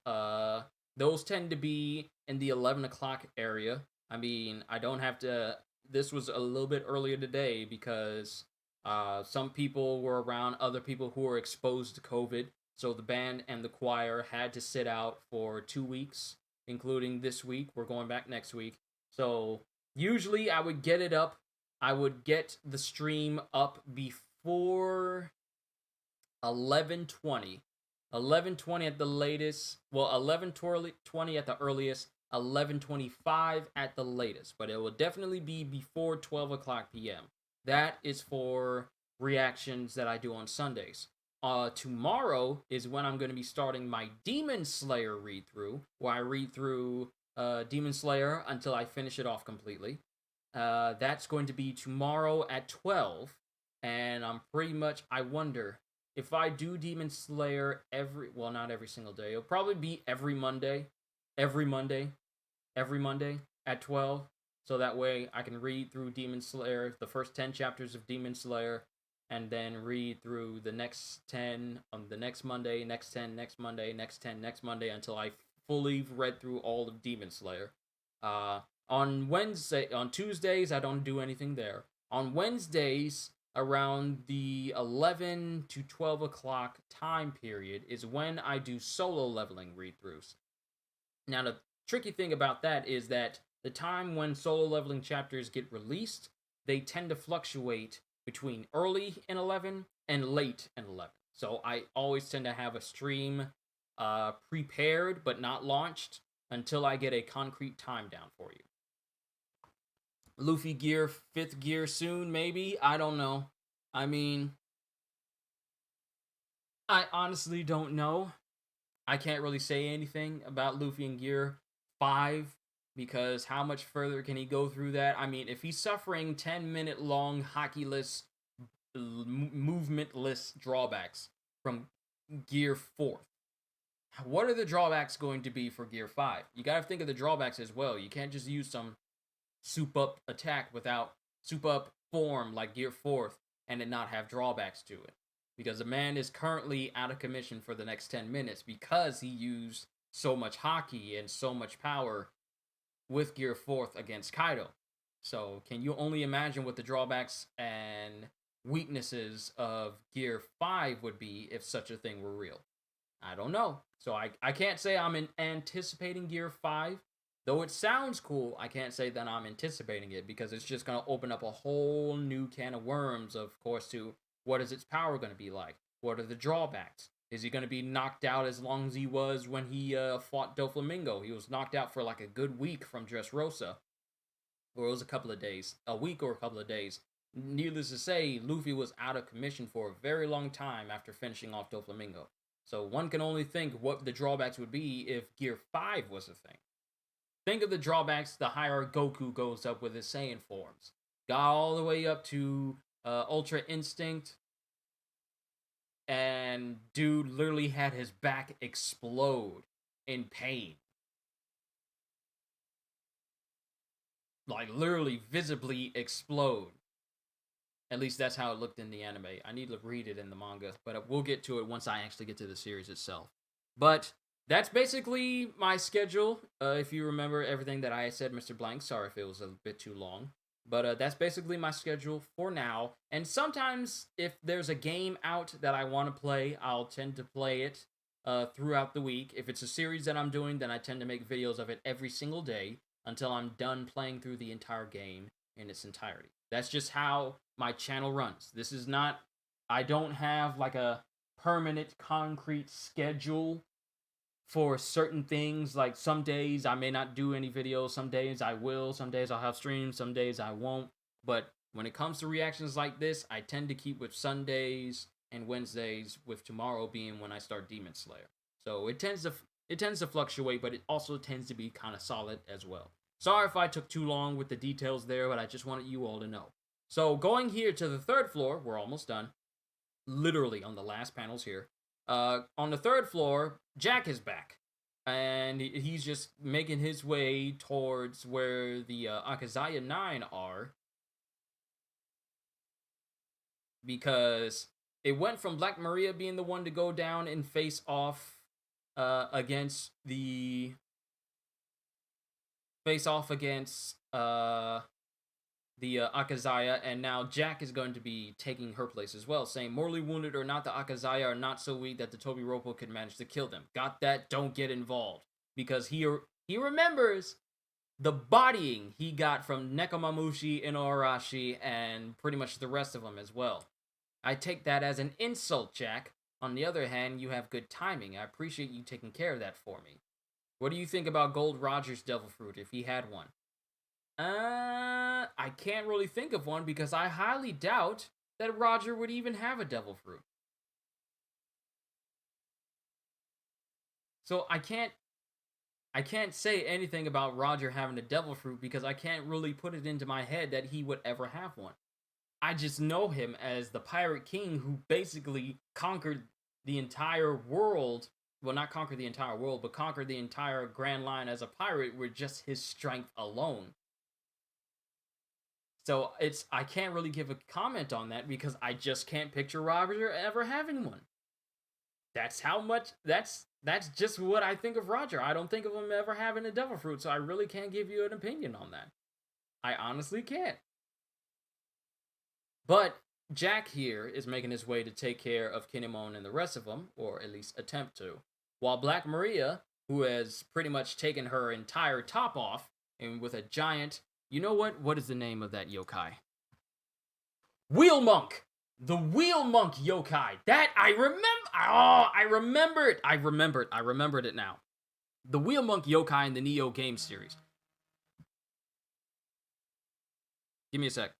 those tend to be in the 11 o'clock area. I mean, I don't have to... This was a little bit earlier today because some people were around other people who were exposed to COVID. So the band and the choir had to sit out for 2 weeks, including this week. We're going back next week. So usually I would get it up. I would get the stream up before 11:20, 11:20 at the latest. Well, 11:20 at the earliest. 11:25 at the latest. But it will definitely be before 12 o'clock p.m. That is for reactions that I do on Sundays. Tomorrow is when I'm going to be starting my Demon Slayer read through, where I read through Demon Slayer until I finish it off completely. That's going to be tomorrow at 12, and I wonder if I do Demon Slayer not every single day. It'll probably be every Monday, every Monday, every Monday at 12. So that way I can read through Demon Slayer, the first 10 chapters of Demon Slayer, and then read through the next 10 on the next Monday, next 10 next Monday, next 10 next Monday until I fully read through all of Demon Slayer. On Tuesdays, I don't do anything there. On Wednesdays, around the 11 to 12 o'clock time period is when I do solo leveling read-throughs. Now, the tricky thing about that is that the time when solo leveling chapters get released, they tend to fluctuate between early in 11 and late in 11. So I always tend to have a stream prepared but not launched until I get a concrete time down for you. Luffy gear, 5th gear soon, maybe? I don't know. I mean, I honestly don't know. I can't really say anything about Luffy in gear 5 because how much further can he go through that? I mean, if he's suffering 10-minute long haki-less, movementless drawbacks from gear 4th, what are the drawbacks going to be for gear 5? You gotta think of the drawbacks as well. You can't just use some soup up attack without soup up form like gear 4th and it not have drawbacks to it. Because the man is currently out of commission for the next 10 minutes because he used so much haki and so much power with gear 4th against Kaido. So can you only imagine what the drawbacks and weaknesses of gear 5 would be if such a thing were real? I don't know. So I can't say I'm anticipating gear 5. Though it sounds cool, I can't say that I'm anticipating it because it's just going to open up a whole new can of worms, of course, to what is its power going to be like? What are the drawbacks? Is he going to be knocked out as long as he was when he fought Doflamingo? He was knocked out for like a good week from Dressrosa. Or it was a couple of days. A week or a couple of days. Needless to say, Luffy was out of commission for a very long time after finishing off Doflamingo. So one can only think what the drawbacks would be if Gear 5 was a thing. Think of the drawbacks the higher Goku goes up with his Saiyan forms. Got all the way up to Ultra Instinct. And dude literally had his back explode in pain. Like literally visibly explode. At least that's how it looked in the anime. I need to read it in the manga, but we'll get to it once I actually get to the series itself. But that's basically my schedule. If you remember everything that I said, Mr. Blank, sorry if it was a bit too long. But that's basically my schedule for now. And sometimes if there's a game out that I want to play, I'll tend to play it throughout the week. If it's a series that I'm doing, then I tend to make videos of it every single day until I'm done playing through the entire game in its entirety. That's just how my channel runs. This is not, I don't have like a permanent concrete schedule for certain things. Like some days I may not do any videos, some days I will, some days I'll have streams, some days I won't. But when it comes to reactions like this, I tend to keep with Sundays and Wednesdays, with tomorrow being when I start Demon Slayer. So it tends to fluctuate, but it also tends to be kind of solid as well. Sorry if I took too long with the details there, but I just wanted you all to know. So going here to the third floor, we're almost done. Literally on the last panels here. On the third floor, Jack is back. And he's just making his way towards where the Akazaya 9 are. Because it went from Black Maria being the one to go down and face off against the Akazaya, and now Jack is going to be taking her place as well, saying mortally wounded or not, the Akazaya are not so weak that the Tobiropo could manage to kill them. Got that? Don't get involved. Because he remembers the bodying he got from Nekomamushi, Inuarashi, and pretty much the rest of them as well. I take that as an insult, Jack. On the other hand, you have good timing. I appreciate you taking care of that for me. What do you think about Gold Roger's devil fruit if he had one? I can't really think of one because I highly doubt that Roger would even have a devil fruit. So I can't say anything about Roger having a devil fruit because I can't really put it into my head that he would ever have one. I just know him as the Pirate King who basically conquered the entire world. Well, not conquer the entire world, but conquer the entire Grand Line as a pirate with just his strength alone. So I can't really give a comment on that because I just can't picture Roger ever having one. That's how much that's just what I think of Roger. I don't think of him ever having a devil fruit, so I really can't give you an opinion on that. I honestly can't. But Jack here is making his way to take care of Kinemon and the rest of them, or at least attempt to. While Black Maria, who has pretty much taken her entire top off, and with a giant... You know what? What is the name of that yokai? Wheel Monk! The Wheel Monk yokai! That I remember! Oh, I remember it! I remembered it now. The Wheel Monk yokai in the Neo game series. Give me a sec.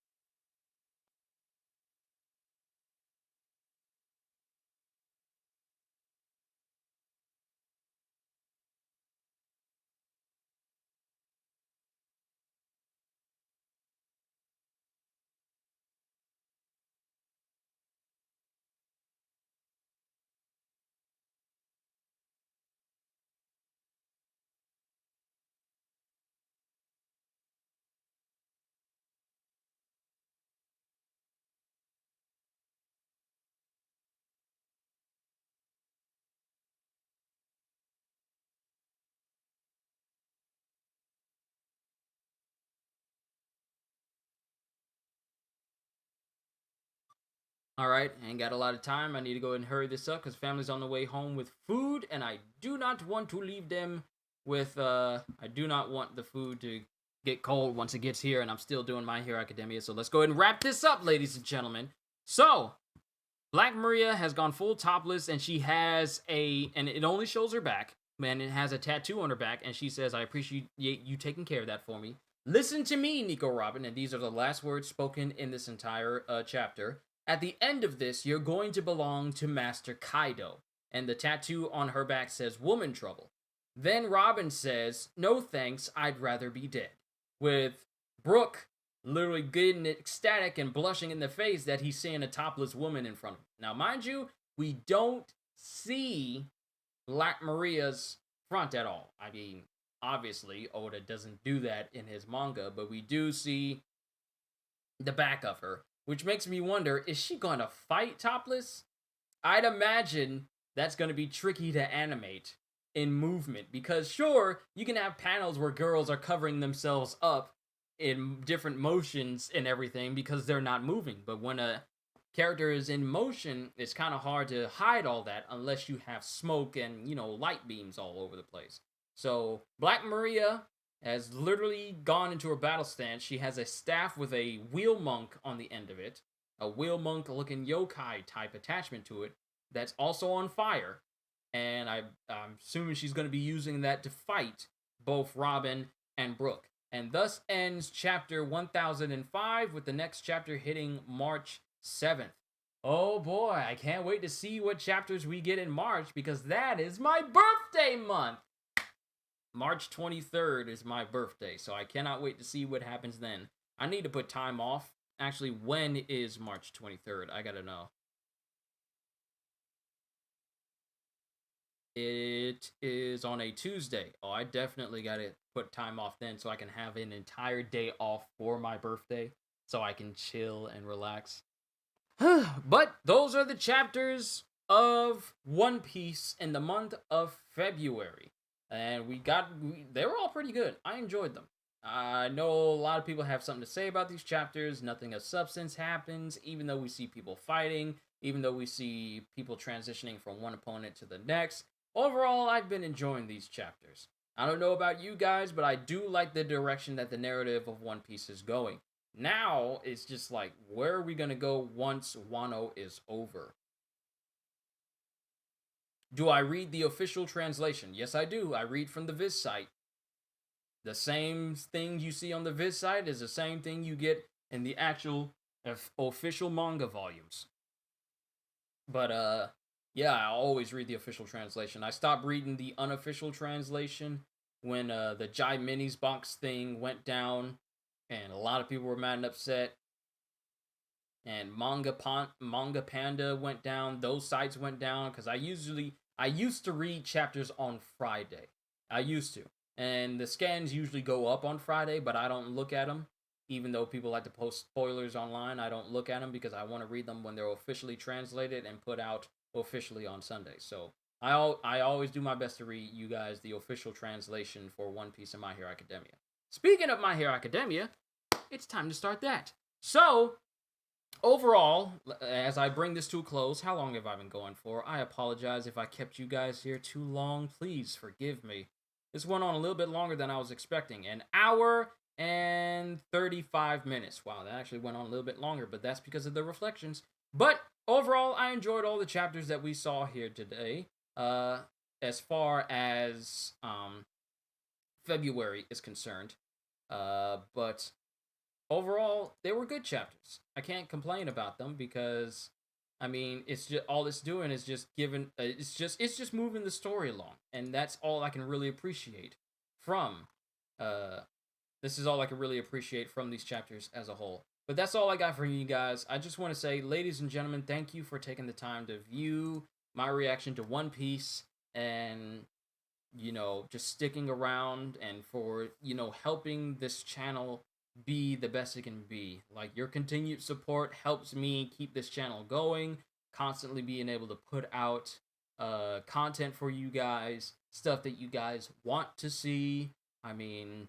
Alright, ain't got a lot of time. I need to go ahead and hurry this up because family's on the way home with food, and I do not want to leave them with, I do not want the food to get cold once it gets here, and I'm still doing My Hero Academia, so let's go ahead and wrap this up, ladies and gentlemen. So, Black Maria has gone full topless, and she has and it only shows her back, and it has a tattoo on her back, and she says, I appreciate you taking care of that for me. Listen to me, Nico Robin, and these are the last words spoken in this entire chapter. At the end of this, you're going to belong to Master Kaido. And the tattoo on her back says Woman Trouble. Then Robin says, no thanks, I'd rather be dead. With Brook literally getting ecstatic and blushing in the face that he's seeing a topless woman in front of him. Now, mind you, we don't see Black Maria's front at all. I mean, obviously, Oda doesn't do that in his manga, but we do see the back of her. Which makes me wonder, is she going to fight topless? I'd imagine that's going to be tricky to animate in movement. Because sure, you can have panels where girls are covering themselves up in different motions and everything because they're not moving. But when a character is in motion, it's kind of hard to hide all that unless you have smoke and, light beams all over the place. So, Black Maria has literally gone into her battle stance. She has a staff with a wheel monk on the end of it, a wheel monk looking yokai type attachment to it that's also on fire. And I'm assuming she's going to be using that to fight both Robin and Brook. And thus ends chapter 1005 with the next chapter hitting March 7th. Oh boy, I can't wait to see what chapters we get in March because that is my birthday month. March 23rd is my birthday, so I cannot wait to see what happens then. I need to put time off. Actually, when is March 23rd? I gotta know. It is on a Tuesday. Oh, I definitely gotta put time off then so I can have an entire day off for my birthday so I can chill and relax. But those are the chapters of One Piece in the month of February. And they were all pretty good. I enjoyed them. I know a lot of people have something to say about these chapters. Nothing of substance happens, even though we see people fighting, even though we see people transitioning from one opponent to the next. Overall, I've been enjoying these chapters. I don't know about you guys, but I do like the direction that the narrative of One Piece is going. Now, it's just like, where are we going to go once Wano is over? Do I read the official translation? Yes, I do. I read from the Viz site. The same thing you see on the Viz site is the same thing you get in the actual official manga volumes. But yeah, I always read the official translation. I stopped reading the unofficial translation when the Jai Minis box thing went down, and a lot of people were mad and upset. And Manga Panda went down. Those sites went down because I used to read chapters on Friday. I used to, and the scans usually go up on Friday, but I don't look at them. Even though people like to post spoilers online, I don't look at them because I want to read them when they're officially translated and put out officially on Sunday. So I always do my best to read you guys the official translation for One Piece and My Hero Academia. Speaking of My Hero Academia, it's time to start that. So overall, as I bring this to a close, how long have I been going for? I apologize if I kept you guys here too long. Please forgive me. This went on a little bit longer than I was expecting. An hour and 35 minutes. Wow, that actually went on a little bit longer, but that's because of the reflections. But overall, I enjoyed all the chapters that we saw here today. As far as February is concerned. But overall, they were good chapters. I can't complain about them because, I mean, it's just all it's doing is just giving. It's just moving the story along, and that's all I can really appreciate from. This is all I can really appreciate from these chapters as a whole. But that's all I got for you guys. I just want to say, ladies and gentlemen, thank you for taking the time to view my reaction to One Piece and just sticking around and for helping this channel be the best it can be. Like, your continued support helps me keep this channel going, constantly being able to put out content for you guys, stuff that you guys want to see. I mean,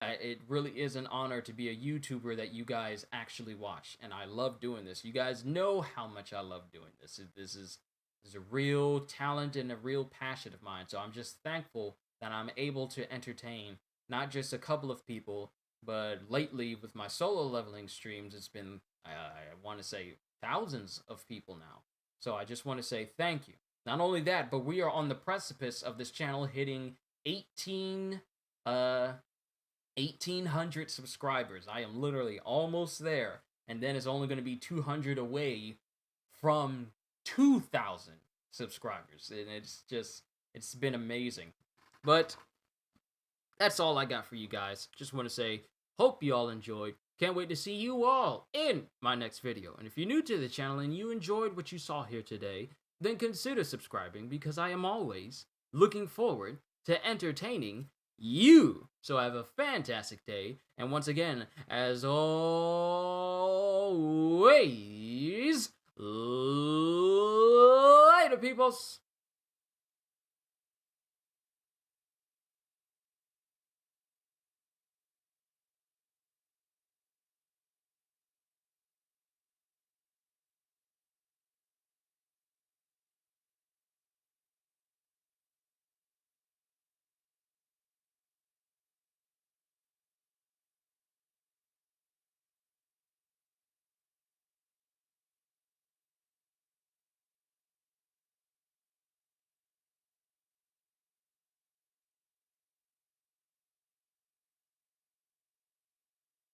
it really is an honor to be a YouTuber that you guys actually watch, and I love doing this. You guys know how much I love doing this. This is a real talent and a real passion of mine, so I'm just thankful that I'm able to entertain not just a couple of people, but lately with my solo leveling streams, it's been, I want to say, thousands of people now. So I just want to say thank you. Not only that, but we are on the precipice of this channel hitting 1,800 subscribers. I am literally almost there, and then it's only going to be 200 away from 2,000 subscribers, and it's been amazing. But that's all I got for you guys. Just want to say, hope you all enjoyed. Can't wait to see you all in my next video. And if you're new to the channel and you enjoyed what you saw here today, then consider subscribing, because I am always looking forward to entertaining you. So have a fantastic day, and once again, as always, later, peoples.